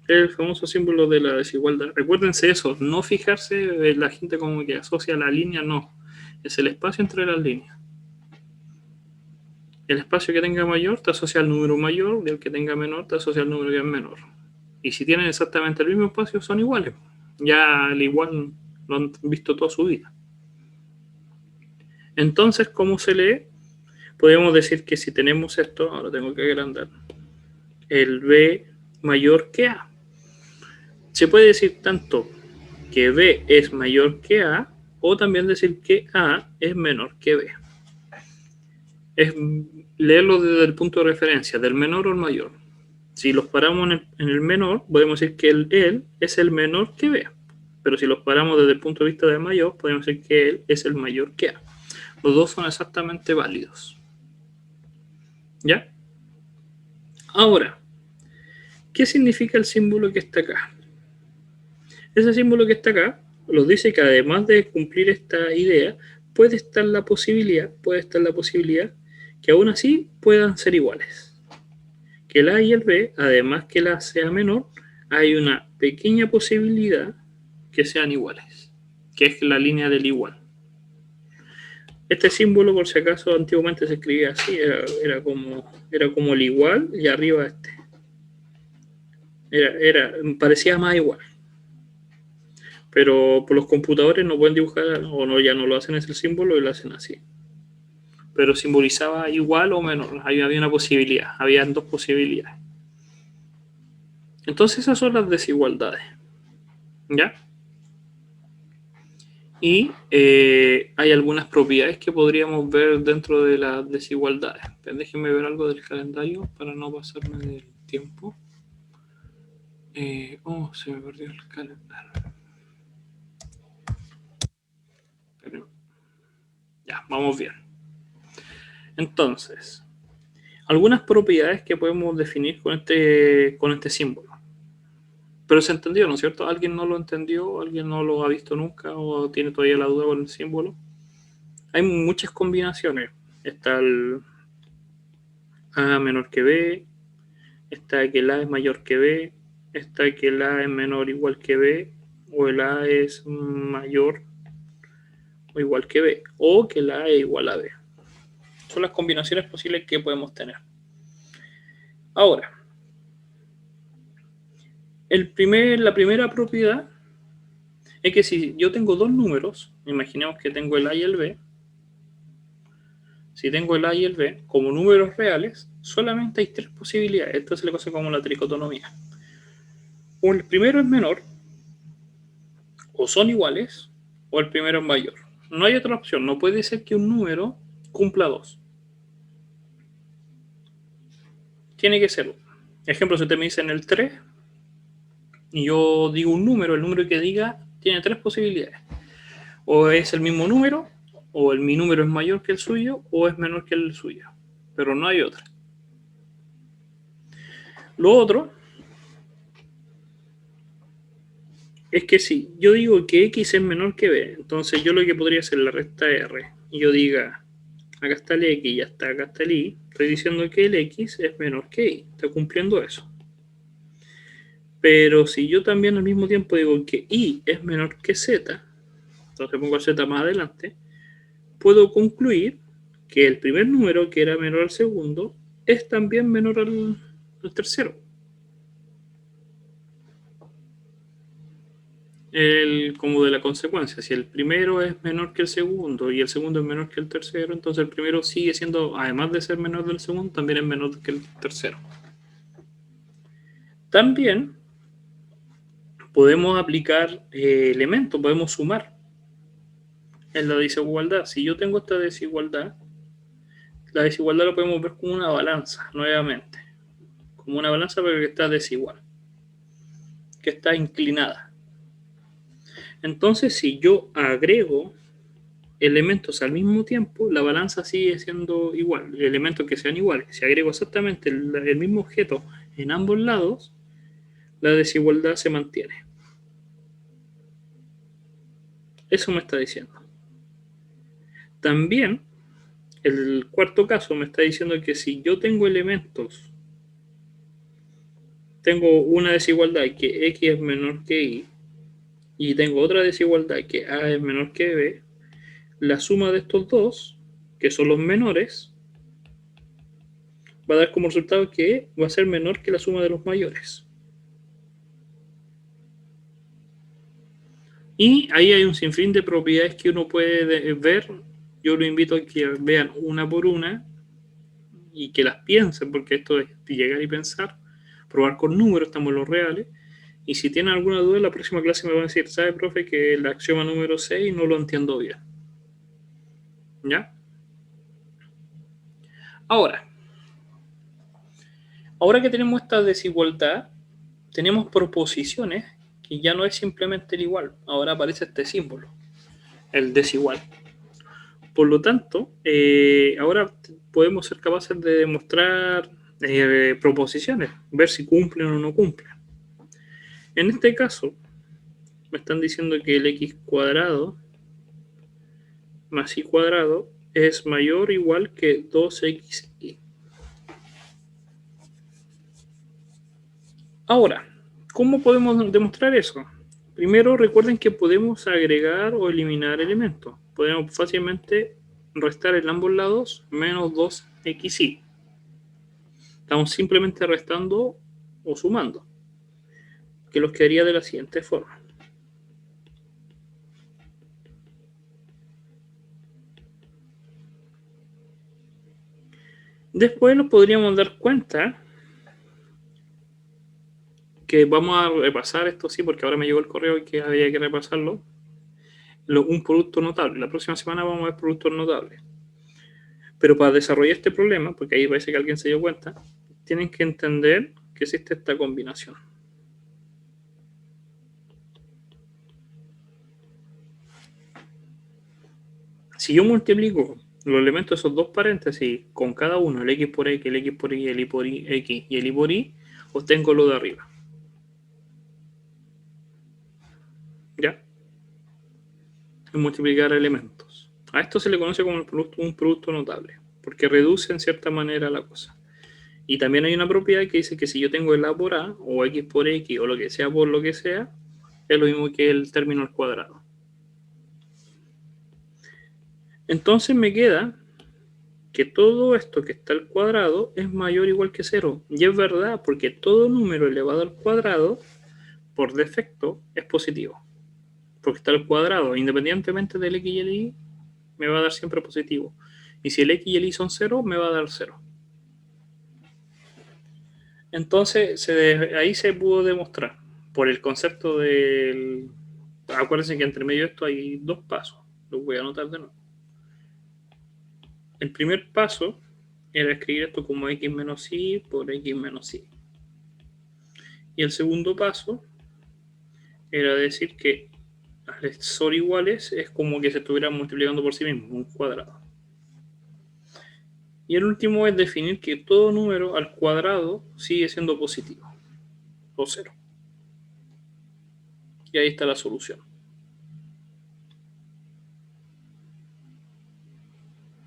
Speaker 1: El famoso símbolo de la desigualdad. Recuérdense eso, no fijarse en la gente como que asocia la línea, no. Es el espacio entre las líneas. El espacio que tenga mayor te asocia al número mayor, y el que tenga menor te asocia al número que es menor. Y si tienen exactamente el mismo espacio, son iguales. Ya al igual lo han visto toda su vida. Entonces, ¿cómo se lee? Podemos decir que si tenemos esto, ahora tengo que agrandar, el B mayor que A. Se puede decir tanto que B es mayor que A, o también decir que A es menor que B. Es leerlo desde el punto de referencia, del menor o el mayor. Si los paramos en el menor, podemos decir que él es el menor que B. Pero si los paramos desde el punto de vista del mayor, podemos decir que él es el mayor que A. Los dos son exactamente válidos. ¿Ya? Ahora, ¿qué significa el símbolo que está acá? Ese símbolo que está acá nos dice que además de cumplir esta idea, puede estar la posibilidad que aún así puedan ser iguales. Que el A y el B, además que el A sea menor, hay una pequeña posibilidad que sean iguales, que es la línea del igual. Este símbolo, por si acaso, antiguamente se escribía así, era como el igual y arriba este. Parecía más igual. Pero por los computadores no pueden dibujar, o no, ya no lo hacen ese símbolo y lo hacen así. Pero simbolizaba igual o menor, había una posibilidad, habían dos posibilidades. Entonces esas son las desigualdades. ¿Ya? Y hay algunas propiedades que podríamos ver dentro de las desigualdades. Déjenme ver algo del calendario para no pasarme del tiempo. Se me perdió el calendario. Pero, ya, vamos bien. Entonces, algunas propiedades que podemos definir con este símbolo. Pero se entendió, ¿no es cierto? ¿Alguien no lo entendió? ¿Alguien no lo ha visto nunca? ¿O tiene todavía la duda con el símbolo? Hay muchas combinaciones. Está el A menor que B, está que el A es mayor que B, está que el A es menor o igual que B, o el A es mayor o igual que B, o que el A es igual a B. Son las combinaciones posibles que podemos tener. Ahora, la primera propiedad es que si yo tengo dos números, imaginemos que tengo el A y el B, si tengo el A y el B como números reales, solamente hay tres posibilidades. Esto se le conoce como la tricotomía. O el primero es menor, o son iguales, o el primero es mayor. No hay otra opción. No puede ser que un número cumpla dos. Tiene que ser uno. Ejemplo, si te me dicen el 3, y yo digo un número, el número que diga tiene tres posibilidades. O es el mismo número, o mi número es mayor que el suyo, o es menor que el suyo. Pero no hay otra. Lo otro es que si yo digo que X es menor que B, entonces yo lo que podría hacer la resta R, y yo diga, acá está el X y acá está el Y, estoy diciendo que el X es menor que Y, está cumpliendo eso. Pero si yo también al mismo tiempo digo que Y es menor que Z, entonces pongo Z más adelante, puedo concluir que el primer número, que era menor al segundo, es también menor al tercero. Como de la consecuencia, si el primero es menor que el segundo y el segundo es menor que el tercero, entonces el primero sigue siendo, además de ser menor del segundo, también es menor que el tercero. También podemos aplicar elementos, podemos sumar en la desigualdad. Si yo tengo esta desigualdad, la desigualdad lo podemos ver como una balanza, nuevamente. Como una balanza pero que está desigual, que está inclinada. Entonces, si yo agrego elementos al mismo tiempo, la balanza sigue siendo igual, elementos que sean iguales. Si agrego exactamente el mismo objeto en ambos lados, la desigualdad se mantiene. Eso me está diciendo. También, el cuarto caso me está diciendo que si yo tengo elementos, tengo una desigualdad que X es menor que Y, y tengo otra desigualdad que A es menor que B, la suma de estos dos, que son los menores, va a dar como resultado que va a ser menor que la suma de los mayores. Y ahí hay un sinfín de propiedades que uno puede ver. Yo lo invito a que vean una por una y que las piensen, porque esto es llegar y pensar, probar con números, estamos en los reales. Y si tienen alguna duda, en la próxima clase me van a decir, ¿sabe, profe, que el axioma número 6 no lo entiendo bien? ¿Ya? Ahora que tenemos esta desigualdad, tenemos proposiciones que ya no es simplemente el igual, ahora aparece este símbolo, el desigual. Por lo tanto, ahora podemos ser capaces de demostrar proposiciones, ver si cumplen o no cumplen. En este caso, me están diciendo que el x cuadrado más y cuadrado es mayor o igual que 2xy. Ahora, ¿cómo podemos demostrar eso? Primero, recuerden que podemos agregar o eliminar elementos. Podemos fácilmente restar en ambos lados menos 2xy. Estamos simplemente restando o sumando, que los quedaría de la siguiente forma. Después nos podríamos dar cuenta que vamos a repasar esto, sí, porque ahora me llegó el correo y que había que repasarlo. Un producto notable. La próxima semana vamos a ver productos notables. Pero para desarrollar este problema, porque ahí parece que alguien se dio cuenta, tienen que entender que existe esta combinación. Si yo multiplico los elementos de esos dos paréntesis con cada uno, el x por x, el x por y, el y por y, x y el y por y, obtengo lo de arriba. ¿Ya? Es multiplicar elementos. A esto se le conoce como un producto notable, porque reduce en cierta manera la cosa. Y también hay una propiedad que dice que si yo tengo el a por a, o x por x, o lo que sea por lo que sea, es lo mismo que el término al cuadrado. Entonces me queda que todo esto que está al cuadrado es mayor o igual que 0. Y es verdad, porque todo número elevado al cuadrado, por defecto, es positivo. Porque está al cuadrado, independientemente del x y el y, me va a dar siempre positivo. Y si el x y el y son 0, me va a dar 0. Entonces, ahí se pudo demostrar, por el concepto del... Acuérdense que entre medio de esto hay dos pasos. Los voy a anotar de nuevo. El primer paso era escribir esto como x menos y por x menos y. Y el segundo paso era decir que al ser iguales es como que se estuvieran multiplicando por sí mismo, un cuadrado. Y el último es definir que todo número al cuadrado sigue siendo positivo, o 0. Y ahí está la solución.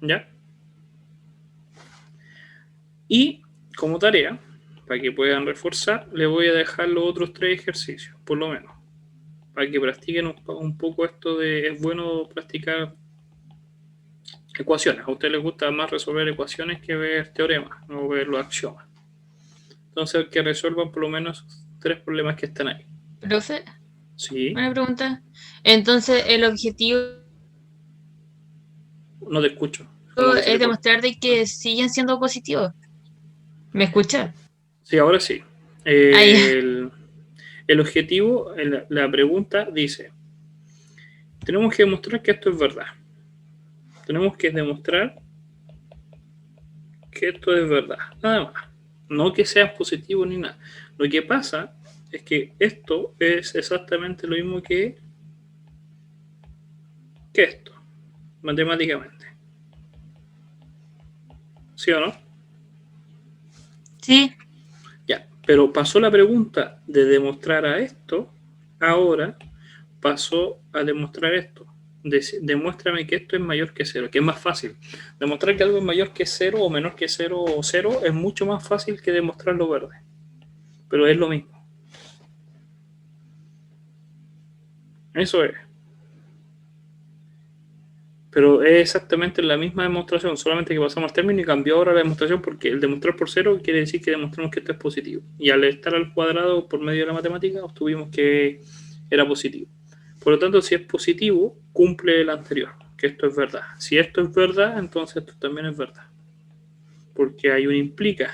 Speaker 1: ¿Ya? Y como tarea, para que puedan reforzar, les voy a dejar los otros 3 ejercicios, por lo menos. Para que practiquen un poco esto de... Es bueno practicar ecuaciones. A ustedes les gusta más resolver ecuaciones que ver teoremas o ver los axiomas. Entonces, que resuelvan por lo menos 3 problemas que están ahí.
Speaker 2: Profe,
Speaker 1: Sí.
Speaker 2: una pregunta. Entonces, el objetivo
Speaker 1: No te escucho. Como que se
Speaker 2: es
Speaker 1: le corta.
Speaker 2: demostrar de que siguen siendo positivos. ¿Me escucha?
Speaker 1: Sí, ahora sí. El objetivo, la pregunta dice, tenemos que demostrar que esto es verdad. Tenemos que demostrar que esto es verdad. Nada más. No que sea positivo ni nada. Lo que pasa es que esto es exactamente lo mismo que esto, matemáticamente. ¿Sí o no?
Speaker 2: Sí.
Speaker 1: Ya, pero pasó la pregunta de demostrar a esto, ahora pasó a demostrar esto. Demuéstrame que esto es mayor que 0, que es más fácil. Demostrar que algo es mayor que 0 o menor que 0 o 0 es mucho más fácil que demostrarlo verde. Pero es lo mismo. Eso es. Pero es exactamente la misma demostración, solamente que pasamos al término y cambió ahora la demostración porque el demostrar por 0 quiere decir que demostramos que esto es positivo. Y al estar al cuadrado por medio de la matemática, obtuvimos que era positivo. Por lo tanto, si es positivo, cumple el anterior, que esto es verdad. Si esto es verdad, entonces esto también es verdad. Porque hay un implica.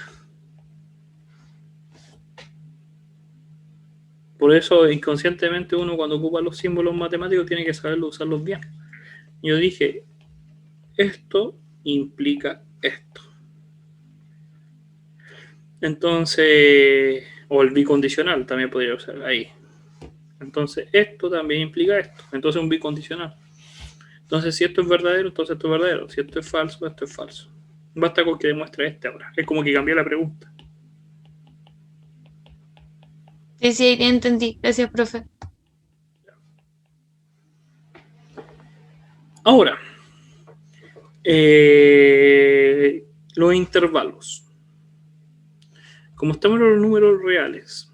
Speaker 1: Por eso, inconscientemente, uno cuando ocupa los símbolos matemáticos tiene que saberlo usarlos bien. Yo dije, esto implica esto. Entonces, o el bicondicional también podría usar ahí. Entonces, esto también implica esto. Entonces, un bicondicional. Entonces, si esto es verdadero, entonces esto es verdadero. Si esto es falso, esto es falso. Basta con que demuestre este ahora. Es como que cambié la pregunta.
Speaker 2: Sí, sí, ya entendí. Gracias, profe.
Speaker 1: Ahora, los intervalos. Como estamos en los números reales,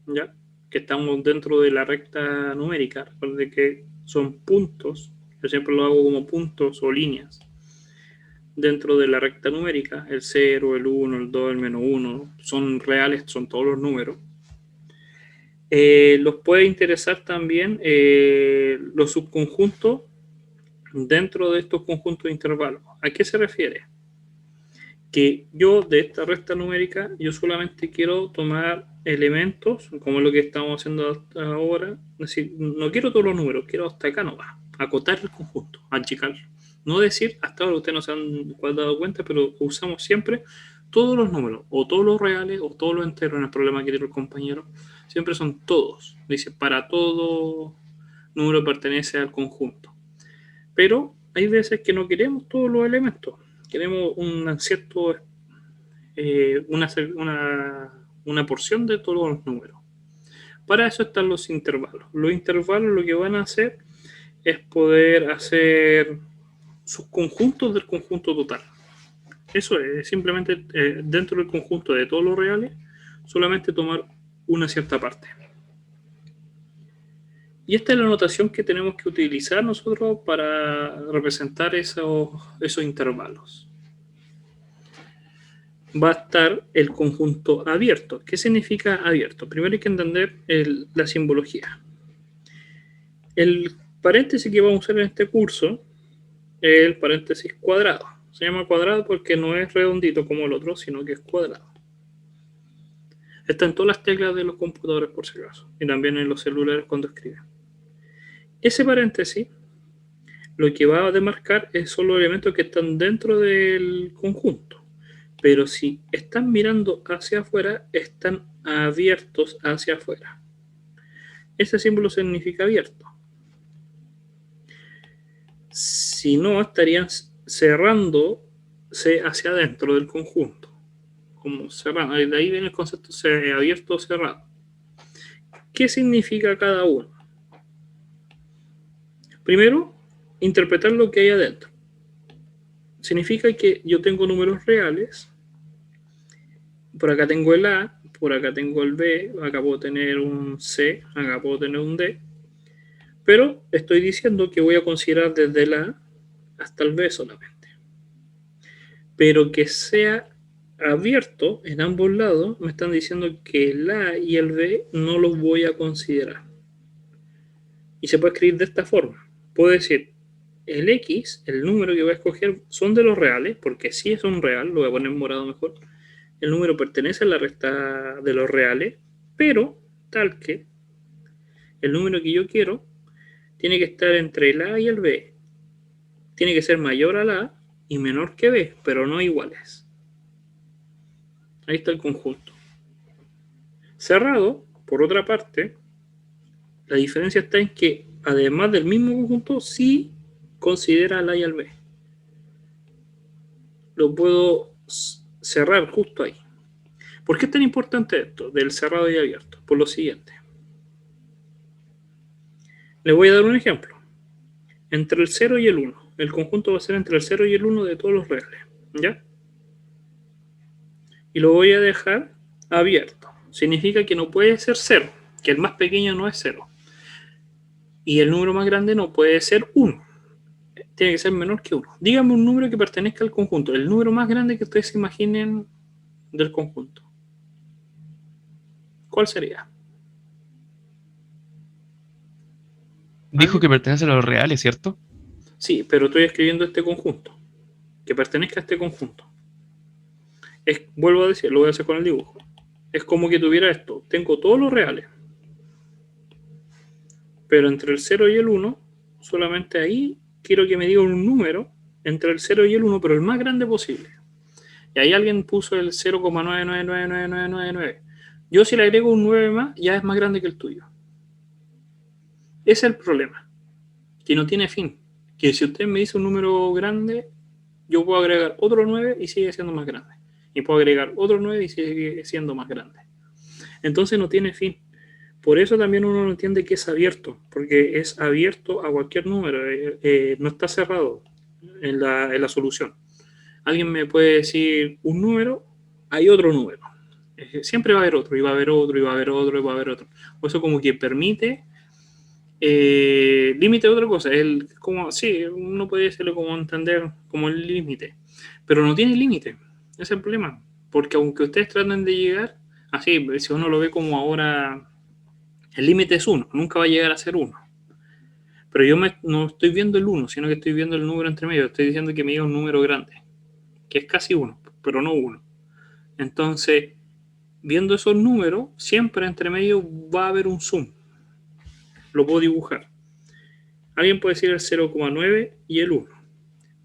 Speaker 1: ¿ya? Que estamos dentro de la recta numérica, recuerden que son puntos, yo siempre lo hago como puntos o líneas. Dentro de la recta numérica, el 0, el 1, el 2, el menos 1, son reales, son todos los números. Los puede interesar también los subconjuntos dentro de estos conjuntos de intervalos. ¿A qué se refiere? Que yo de esta recta numérica, yo solamente quiero tomar elementos, como lo que estamos haciendo hasta ahora. Es decir, no quiero todos los números, quiero hasta acá nomás, acotar el conjunto, achicar. No decir, hasta ahora ustedes no se han dado cuenta, pero usamos siempre todos los números, o todos los reales, o todos los enteros, en el problema que tiene el compañero. Siempre son todos. Dice, para todo número pertenece al conjunto. Pero hay veces que no queremos todos los elementos. Queremos un cierto, una porción de todos los números. Para eso están los intervalos. Los intervalos lo que van a hacer es poder hacer subconjuntos del conjunto total. Eso es simplemente dentro del conjunto de todos los reales, solamente tomar una cierta parte. Y esta es la notación que tenemos que utilizar nosotros para representar esos intervalos. Va a estar el conjunto abierto. ¿Qué significa abierto? Primero hay que entender la simbología. El paréntesis que vamos a usar en este curso es el paréntesis cuadrado. Se llama cuadrado porque no es redondito como el otro, sino que es cuadrado. Está en todas las teclas de los computadores, por si acaso, y también en los celulares cuando escriben. Ese paréntesis lo que va a demarcar son los elementos que están dentro del conjunto. Pero si están mirando hacia afuera, están abiertos hacia afuera. Ese símbolo significa abierto. Si no, estarían cerrándose hacia adentro del conjunto. Como cerrado. De ahí viene el concepto de abierto o cerrado. ¿Qué significa cada uno? Primero, interpretar lo que hay adentro. Significa que yo tengo números reales. Por acá tengo el A, por acá tengo el B, acá puedo tener un C, acá puedo tener un D. Pero estoy diciendo que voy a considerar desde el A hasta el B solamente. Pero que sea abierto en ambos lados, me están diciendo que el A y el B no los voy a considerar. Y se puede escribir de esta forma. Puedo decir, el X, el número que voy a escoger, son de los reales, porque si es un real, lo voy a poner en morado mejor. El número pertenece a la recta de los reales, pero tal que el número que yo quiero tiene que estar entre el A y el B. Tiene que ser mayor al A y menor que B, pero no iguales. Ahí está el conjunto. Cerrado, por otra parte, la diferencia está en que, además del mismo conjunto, sí considera al A y al B. Lo puedo cerrar justo ahí. ¿Por qué es tan importante esto del cerrado y abierto? Por lo siguiente. Les voy a dar un ejemplo. Entre el 0 y el 1. El conjunto va a ser entre el 0 y el 1 de todos los reales. ¿Ya? Y lo voy a dejar abierto. Significa que no puede ser 0. Que el más pequeño no es 0. Y el número más grande no puede ser 1. Tiene que ser menor que 1. Díganme un número que pertenezca al conjunto. El número más grande que ustedes se imaginen del conjunto. ¿Cuál sería?
Speaker 3: Dijo que pertenece a los reales, ¿cierto?
Speaker 1: Sí, pero estoy escribiendo este conjunto. Que pertenezca a este conjunto. Vuelvo a decir, lo voy a hacer con el dibujo. Es como que tuviera esto. Tengo todos los reales. Pero entre el 0 y el 1, solamente ahí quiero que me diga un número entre el 0 y el 1, pero el más grande posible. Y ahí alguien puso el 0,999999. Yo si le agrego un 9 más, ya es más grande que el tuyo. Ese es el problema, que no tiene fin. que si usted me dice un número grande, yo puedo agregar otro 9 y sigue siendo más grande. Y puedo agregar otro 9 y sigue siendo más grande. Entonces no tiene fin. Por eso también uno no entiende que es abierto, porque es abierto a cualquier número, no está cerrado en la solución. Alguien me puede decir un número, hay otro número. Siempre va a haber otro, y va a haber otro, y va a haber otro, y va a haber otro. Por eso como que permite límite de otra cosa. Como, sí, uno puede decirlo como entender como el límite, pero no tiene límite. Ese es el problema. Porque aunque ustedes traten de llegar, así, si uno lo ve como ahora, el límite es 1, nunca va a llegar a ser 1. Pero yo no estoy viendo el 1, sino que estoy viendo el número entre medio. Estoy diciendo que me diga un número grande, que es casi 1, pero no 1. Entonces, viendo esos números, siempre entre medio va a haber un zoom. Lo puedo dibujar. Alguien puede decir el 0,9 y el 1.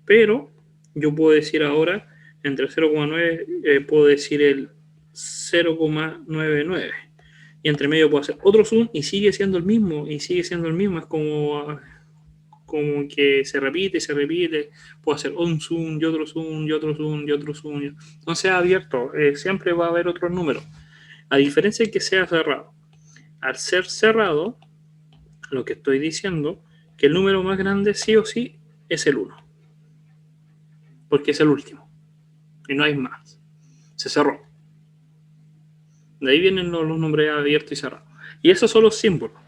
Speaker 1: Pero yo puedo decir ahora, entre 0,9 puedo decir el 0,99. Y entre medio puedo hacer otro zoom y sigue siendo el mismo. Y sigue siendo el mismo. Es como que se repite y se repite. Puedo hacer un zoom y otro zoom y otro zoom y otro zoom. Entonces es abierto. Siempre va a haber otros números. A diferencia de que sea cerrado. Al ser cerrado, lo que estoy diciendo, que el número más grande sí o sí es el 1. Porque es el último. Y no hay más. Se cerró. De ahí vienen los nombres abiertos y cerrados. Y esos son los símbolos.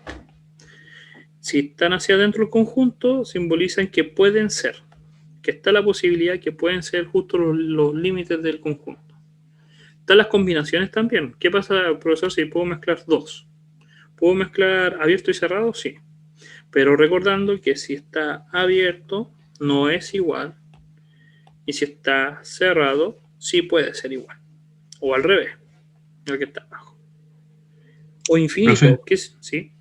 Speaker 1: Si están hacia adentro del conjunto, simbolizan que pueden ser. Que está la posibilidad que pueden ser justo los límites del conjunto. Están las combinaciones también. ¿Qué pasa, profesor, si puedo mezclar dos? ¿Puedo mezclar abierto y cerrado? Sí. Pero recordando que si está abierto, no es igual. Y si está cerrado, sí puede ser igual. O al revés, el que está abajo. O infinito,
Speaker 5: Profe,
Speaker 1: ¿qué es? Sí.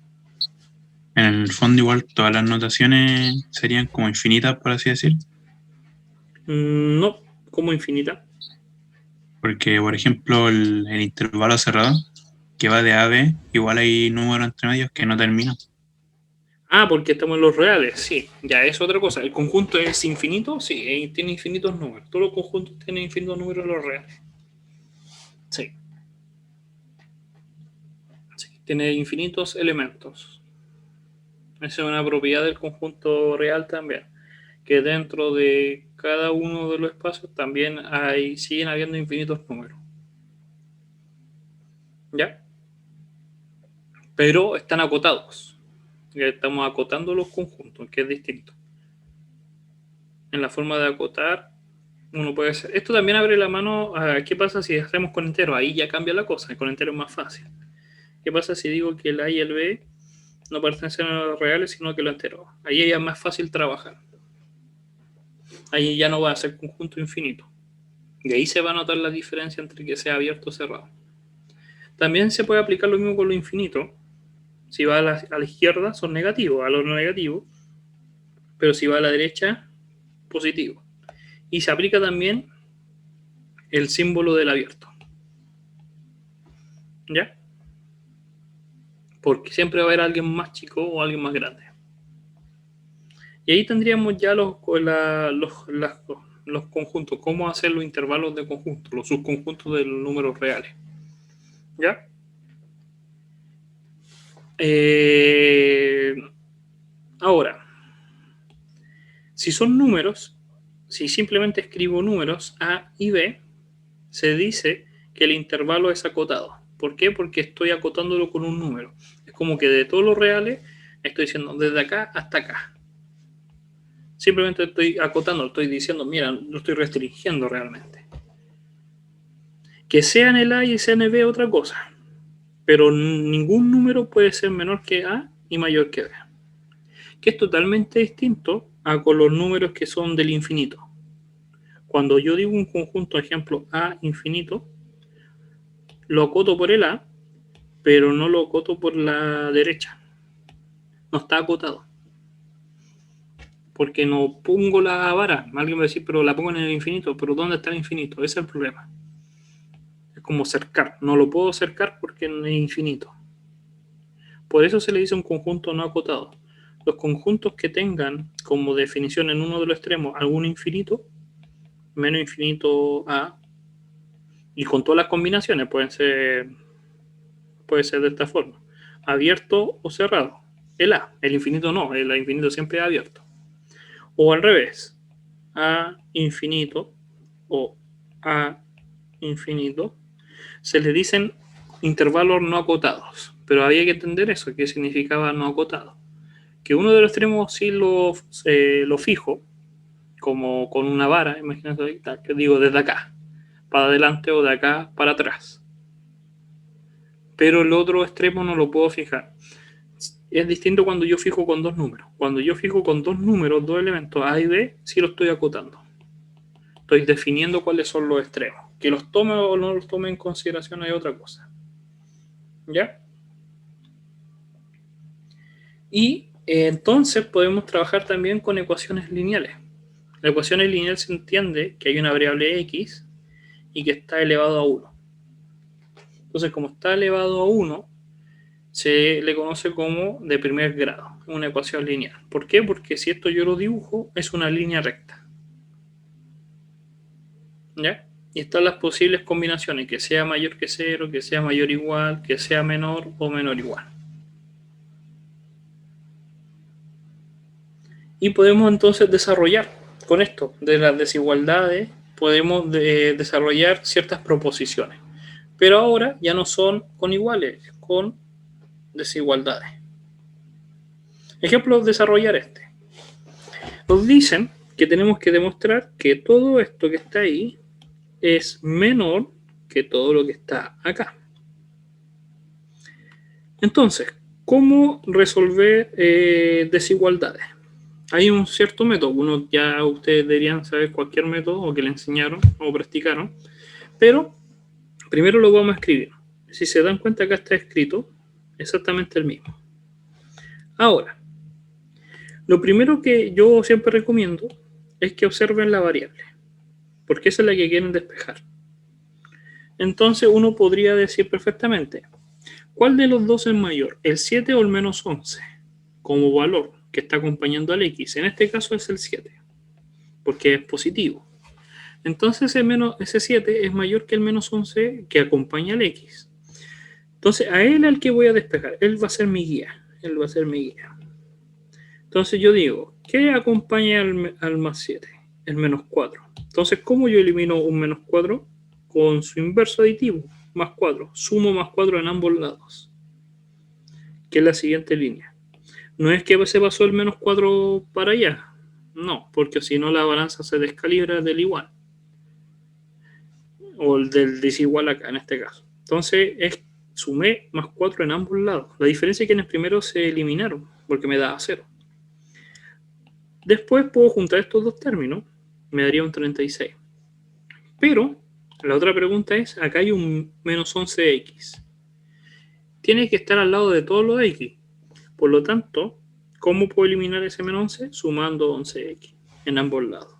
Speaker 5: en el fondo igual todas las notaciones serían como infinitas, por así decir.
Speaker 1: No, como infinita.
Speaker 5: Porque, por ejemplo, el intervalo cerrado, que va de A a B, igual hay números entre medios que no terminan.
Speaker 1: Ah, porque estamos en los reales, sí. Ya es otra cosa. ¿El conjunto es infinito? Sí, tiene infinitos números. Todos los conjuntos tienen infinitos números en los reales. Sí. Sí, tiene infinitos elementos. Esa es una propiedad del conjunto real también. Que dentro de cada uno de los espacios también siguen habiendo infinitos números. ¿Ya? Pero están acotados. Ya estamos acotando los conjuntos, que es distinto. En la forma de acotar, uno puede hacer. Esto también abre la mano a qué pasa si hacemos con entero. Ahí ya cambia la cosa. Con entero es más fácil. ¿Qué pasa si digo que el A y el B no pertenecen a los reales, sino que lo entero? Ahí ya es más fácil trabajar. Ahí ya no va a ser conjunto infinito. Y ahí se va a notar la diferencia entre que sea abierto o cerrado. También se puede aplicar lo mismo con lo infinito. Si va a la izquierda, son negativos, a lo negativo. Pero si va a la derecha, positivo. Y se aplica también el símbolo del abierto. ¿Ya? Porque siempre va a haber alguien más chico o alguien más grande. Y ahí tendríamos ya los conjuntos, cómo hacer los intervalos de conjuntos, los subconjuntos de los números reales. ¿Ya? Ahora, si son números, si simplemente escribo números A y B, se dice que el intervalo es acotado. ¿Por qué? Porque estoy acotándolo con un número. Es como que de todos los reales estoy diciendo desde acá hasta acá. Simplemente estoy acotando, estoy diciendo, mira, lo estoy restringiendo realmente. Que sea en el A y sea en el B otra cosa. Pero ningún número puede ser menor que A y mayor que B. Que es totalmente distinto a con los números que son del infinito. Cuando yo digo un conjunto, ejemplo, A infinito, lo acoto por el A, pero no lo acoto por la derecha. No está acotado. Porque no pongo la vara. Alguien va a decir, pero la pongo en el infinito. ¿Pero dónde está el infinito? Ese es el problema. Es como cercar. No lo puedo cercar porque no es infinito. Por eso se le dice un conjunto no acotado. los conjuntos que tengan como definición en uno de los extremos algún infinito, menos infinito a, y con todas las combinaciones puede ser de esta forma, abierto o cerrado. El A, el infinito no, el infinito siempre es abierto. O al revés, A infinito o A infinito, se le dicen intervalos no acotados, pero había que entender eso, qué significaba no acotado. Que uno de los extremos sí lo fijo, como con una vara, imagínate, que digo desde acá para adelante o de acá para atrás. Pero el otro extremo no lo puedo fijar. Es distinto cuando yo fijo con dos números. Cuando yo fijo con dos números, dos elementos A y B, sí lo estoy acotando. Estoy definiendo cuáles son los extremos. Que los tome o no los tome en consideración es otra cosa. ¿Ya? Y entonces podemos trabajar también con ecuaciones lineales. La ecuación lineal se entiende que hay una variable x y que está elevado a 1. Entonces, como está elevado a 1, se le conoce como de primer grado, una ecuación lineal. ¿Por qué? Porque si esto yo lo dibujo, es una línea recta. ¿Ya? Y están las posibles combinaciones, que sea mayor que 0, que sea mayor o igual, que sea menor o menor o igual. Y podemos entonces desarrollar con esto de las desigualdades, podemos desarrollar ciertas proposiciones. Pero ahora ya no son con iguales, con desigualdades. Ejemplo, desarrollar este. Nos dicen que tenemos que demostrar que todo esto que está ahí es menor que todo lo que está acá. Entonces, ¿cómo resolver desigualdades? Hay un cierto método, ya ustedes deberían saber cualquier método o que le enseñaron o practicaron, pero primero lo vamos a escribir. Si se dan cuenta, acá está escrito exactamente el mismo. Ahora, lo primero que yo siempre recomiendo es que observen la variable, porque esa es la que quieren despejar. Entonces uno podría decir perfectamente, ¿cuál de los dos es mayor, el 7 o el menos 11? Como valor que está acompañando al x. En este caso es el 7, porque es positivo. Entonces ese 7 es mayor que el menos 11 que acompaña al x. Entonces a él al que voy a despejar, él va a ser mi guía. Entonces yo digo, ¿qué acompaña al más 7? El menos 4. Entonces, ¿cómo yo elimino un menos 4? Con su inverso aditivo, más 4. Sumo más 4 en ambos lados, que es la siguiente línea. No es que se pasó el menos 4 para allá, no, porque si no la balanza se descalibra del igual, o el del desigual acá en este caso. Entonces, sumé más 4 en ambos lados. La diferencia es que en el primero se eliminaron, porque me da 0. Después puedo juntar estos dos términos, me daría un 36. Pero la otra pregunta es, acá hay un menos 11x. Tiene que estar al lado de todos los x. Por lo tanto, ¿cómo puedo eliminar ese menos 11? Sumando 11x en ambos lados.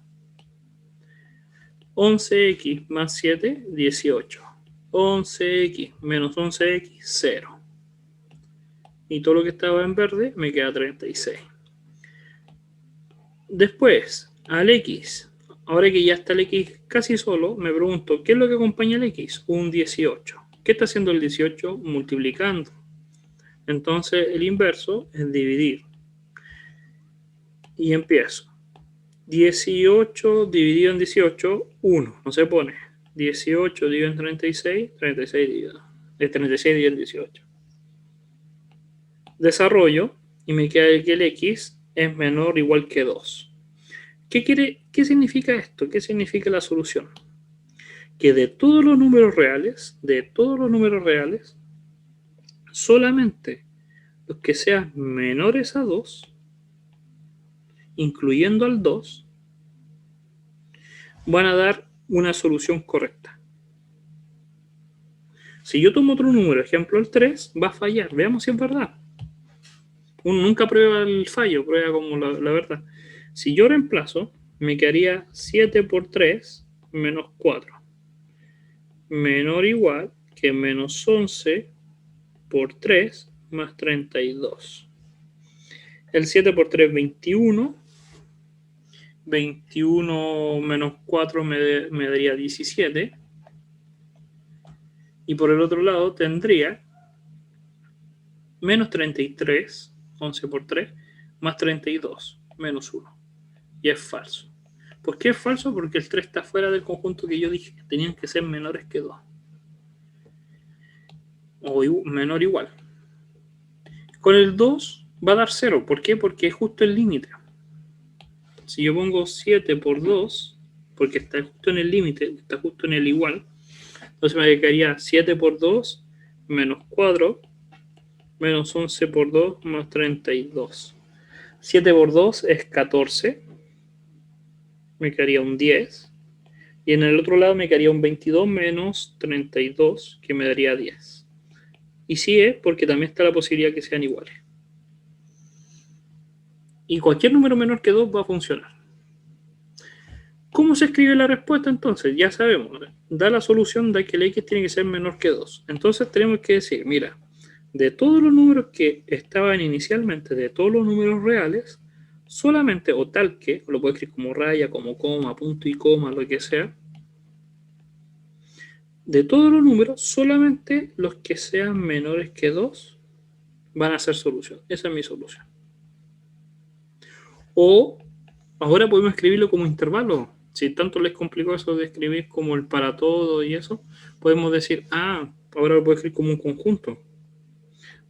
Speaker 1: 11x más 7, 18. 11x menos 11x, 0. Y todo lo que estaba en verde me queda 36. Después, al x. Ahora que ya está el x casi solo, me pregunto, ¿qué es lo que acompaña al x? Un 18. ¿Qué está haciendo el 18? Multiplicando. Entonces, el inverso es dividir. Y empiezo. 18 dividido en 18, 1. No se pone. 18 dividido en 36, 36 dividido en 18. Desarrollo y me queda que el x es menor o igual que 2. ¿Qué significa esto? ¿Qué significa la solución? Que de todos los números reales, solamente los que sean menores a 2, incluyendo al 2, van a dar una solución correcta. Si yo tomo otro número, ejemplo el 3, va a fallar. Veamos si es verdad. Uno nunca prueba el fallo, prueba como la verdad. Si yo reemplazo, me quedaría 7 por 3 menos 4. Menor o igual que menos 11 por 3 más 32. El 7 por 3, 21. 21 menos 4 me daría 17. Y por el otro lado tendría menos 33, 11 por 3, más 32, menos 1. Y es falso. ¿Por qué es falso? Porque el 3 está fuera del conjunto que yo dije. Tenían que ser menores que 2. O menor o igual. Con el 2 va a dar 0. ¿Por qué? Porque es justo el límite. Si yo pongo 7 por 2, porque está justo en el límite, está justo en el igual, entonces me quedaría 7 por 2 menos 4 menos 11 por 2 más 32. 7 por 2 es 14. Me quedaría un 10. Y en el otro lado me quedaría un 22 menos 32, que me daría 10. Y sí es porque también está la posibilidad que sean iguales. Y cualquier número menor que 2 va a funcionar. ¿Cómo se escribe la respuesta entonces? Ya sabemos, da la solución de que el x tiene que ser menor que 2. Entonces tenemos que decir, mira, de todos los números que estaban inicialmente, de todos los números reales, solamente o tal que, lo puedo escribir como raya, como coma, punto y coma, lo que sea, de todos los números, solamente los que sean menores que 2 van a ser solución. Esa es mi solución. O ahora podemos escribirlo como intervalo. Si tanto les complicó eso de escribir como el para todo y eso, podemos decir, ahora lo puedo escribir como un conjunto.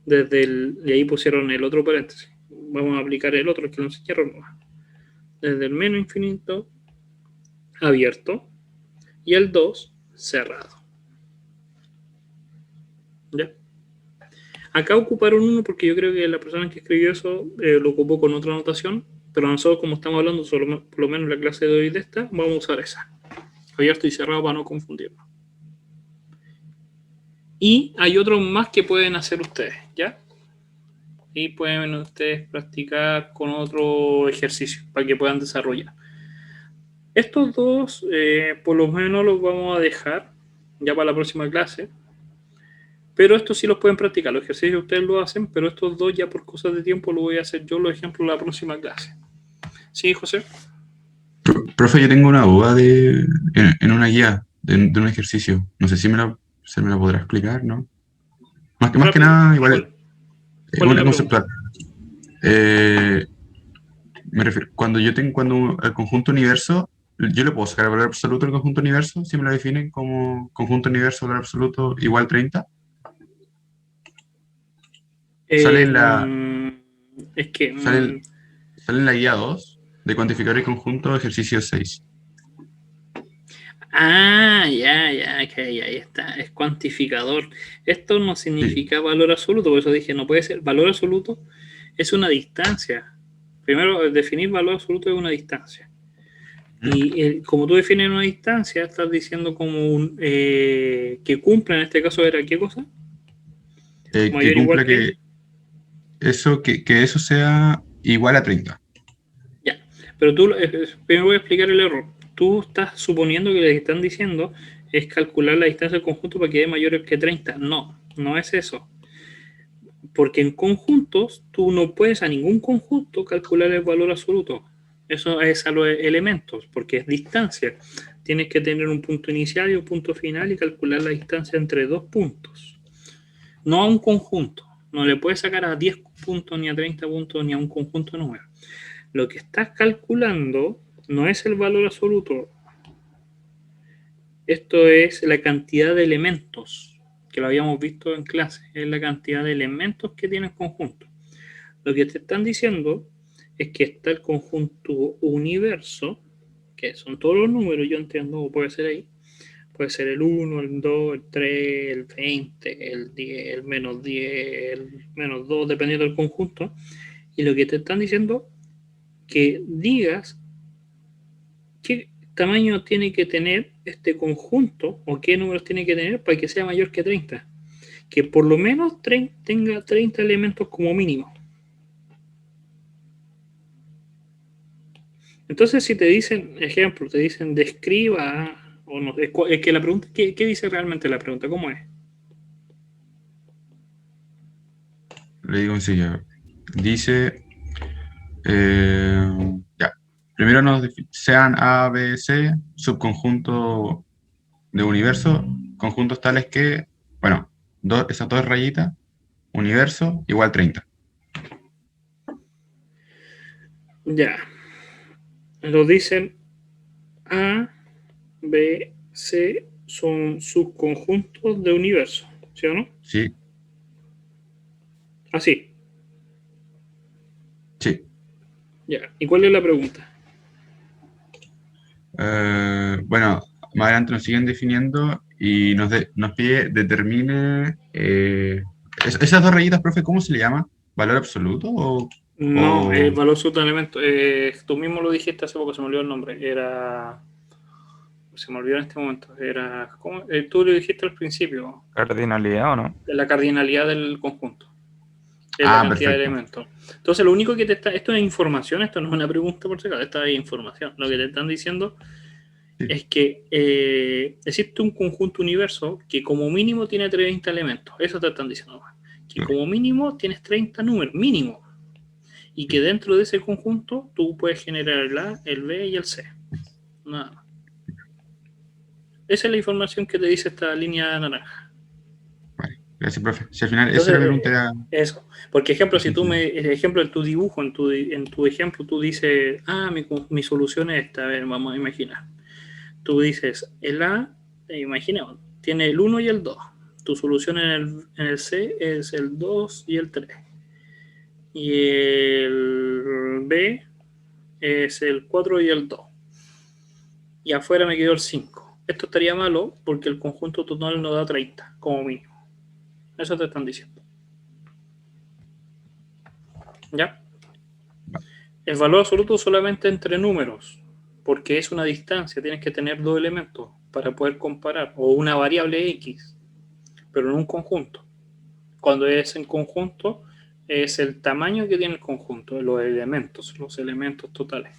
Speaker 1: Y ahí pusieron el otro paréntesis. Vamos a aplicar el otro que lo enseñaron. Desde el menos infinito abierto y el 2 cerrado. ¿Ya? Acá ocuparon uno porque yo creo que la persona que escribió eso lo ocupó con otra anotación, pero nosotros, como estamos hablando solo, por lo menos en la clase de hoy de esta, vamos a usar esa. Abierto y cerrado para no confundirnos. Y hay otros más que pueden hacer ustedes, ¿ya? Y pueden ustedes practicar con otro ejercicio para que puedan desarrollar. Estos dos, por lo menos los vamos a dejar ya para la próxima clase. Pero estos sí los pueden practicar. Los ejercicios ustedes lo hacen, pero estos dos ya por cosas de tiempo lo voy a hacer yo, los ejemplos, la próxima clase. ¿Sí, José?
Speaker 6: Profe, yo tengo una duda en una guía de un ejercicio. No sé si se me la podrá explicar, ¿no? Más que nada, igual es
Speaker 1: ¿Cuál es
Speaker 6: una
Speaker 1: la
Speaker 6: conceptual. Me refiero, cuando el conjunto universo, yo le puedo sacar el valor absoluto del conjunto universo, si me lo definen como conjunto universo, valor absoluto igual 30. Sale en la,
Speaker 1: Es que...
Speaker 6: sale en la guía 2 de cuantificar el conjunto, ejercicio 6.
Speaker 1: ya, ok, ahí está. Es cuantificador. Esto no significa valor absoluto, por eso dije, no puede ser. Valor absoluto es una distancia. Primero, definir valor absoluto es una distancia. Y como tú defines una distancia, estás diciendo como que cumpla, en este caso era ¿qué cosa?
Speaker 6: Que
Speaker 1: Mayor o
Speaker 6: cumpla
Speaker 1: igual que...
Speaker 6: que eso sea igual a 30.
Speaker 1: Ya, pero tú, primero voy a explicar el error. Tú estás suponiendo que les están diciendo es calcular la distancia del conjunto para que dé mayor que 30. No, no es eso. Porque en conjuntos, tú no puedes a ningún conjunto calcular el valor absoluto. Eso es a los elementos, porque es distancia. Tienes que tener un punto inicial y un punto final y calcular la distancia entre dos puntos. No a un conjunto. No le puedes sacar a 10 puntos, ni a 30 puntos, ni a un conjunto de números. Lo que estás calculando no es el valor absoluto. Esto es la cantidad de elementos, que lo habíamos visto en clase. Es la cantidad de elementos que tiene el conjunto. Lo que te están diciendo es que está el conjunto universo, que son todos los números, yo entiendo, puede ser ahí. Puede ser el 1, el 2, el 3, el 20, el 10, el menos 10, el menos 2, dependiendo del conjunto. Y lo que te están diciendo, que digas qué tamaño tiene que tener este conjunto o qué números tiene que tener para que sea mayor que 30. Que por lo menos tenga 30 elementos como mínimo. Entonces, si te dicen, ejemplo, te dicen describa, o no, es que la pregunta, ¿qué dice realmente la pregunta? ¿Cómo es?
Speaker 6: Le digo enseguida. Dice, Ya. Primero sean A, B, C, subconjunto de universo, conjuntos tales que, bueno, esas dos rayitas, universo igual 30.
Speaker 1: Ya. Lo dicen A, B, C son subconjuntos de universo, ¿sí o no?
Speaker 6: Sí,
Speaker 1: Así.
Speaker 6: sí.
Speaker 1: Ya. ¿Y cuál es la pregunta?
Speaker 6: Bueno, más adelante nos siguen definiendo y nos pide determine esas dos rayitas, profe, ¿cómo se le llama? ¿Valor absoluto o...?
Speaker 1: No,
Speaker 6: o-
Speaker 1: el valor absoluto de elemento. Tú mismo lo dijiste hace poco, se me olvidó el nombre. Se me olvidó en este momento. ¿Cómo? Tú lo dijiste al principio,
Speaker 4: ¿Cardinalidad o no?
Speaker 1: de la cardinalidad del conjunto. Es la cantidad de
Speaker 6: Perfecto.
Speaker 1: elementos. Entonces, lo único que esto es información, esto no es una pregunta por si acaso, esta es información. Lo que te están diciendo
Speaker 6: Sí.
Speaker 1: es que existe un conjunto universo que como mínimo tiene 30 elementos. Eso te están diciendo. Que
Speaker 6: Claro.
Speaker 1: como mínimo tienes 30 números, mínimo. Y que dentro de ese conjunto tú puedes generar el A, el B y el C. Nada más. Esa es la información que te dice esta línea naranja.
Speaker 6: Vale, gracias, profe. Si al final
Speaker 1: Entonces,
Speaker 6: esa era la pregunta.
Speaker 1: Eso. Porque, ejemplo, si
Speaker 6: Sí,
Speaker 1: tú
Speaker 6: sí.
Speaker 1: el ejemplo de tu dibujo, en tu ejemplo, tú dices, mi solución es esta. A ver, vamos a imaginar. Tú dices, el A, imaginemos, tiene el 1 y el 2. Tu solución en el C es el 2 y el 3. Y el B es el 4 y el 2. Y afuera me quedó el 5. Esto estaría malo porque el conjunto total no da 30, como mínimo. Eso te están diciendo. ¿Ya? El valor absoluto solamente entre números, porque es una distancia, tienes que tener dos elementos para poder comparar, o una variable X, pero en un conjunto. Cuando es en conjunto, es el tamaño que tiene el conjunto, los elementos totales.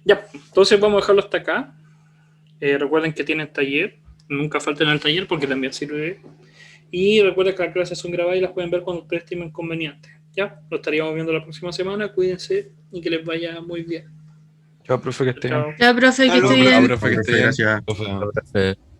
Speaker 1: Ya, entonces vamos a dejarlo hasta acá. Recuerden que tienen taller, nunca falten al taller porque también sirve. Y recuerden que las clases son grabadas y las pueden ver cuando ustedes estimen conveniente. Ya, lo estaríamos viendo la próxima semana. Cuídense y que les vaya muy bien.
Speaker 4: Chao, profe, que esté bien.
Speaker 1: Chao.
Speaker 2: Ya, profe, que
Speaker 1: Chao,
Speaker 2: esté
Speaker 1: profe.
Speaker 2: bien.
Speaker 3: Profe, que esté
Speaker 6: Profe,
Speaker 3: bien.
Speaker 6: gracias.
Speaker 3: Profe.
Speaker 7: Profe.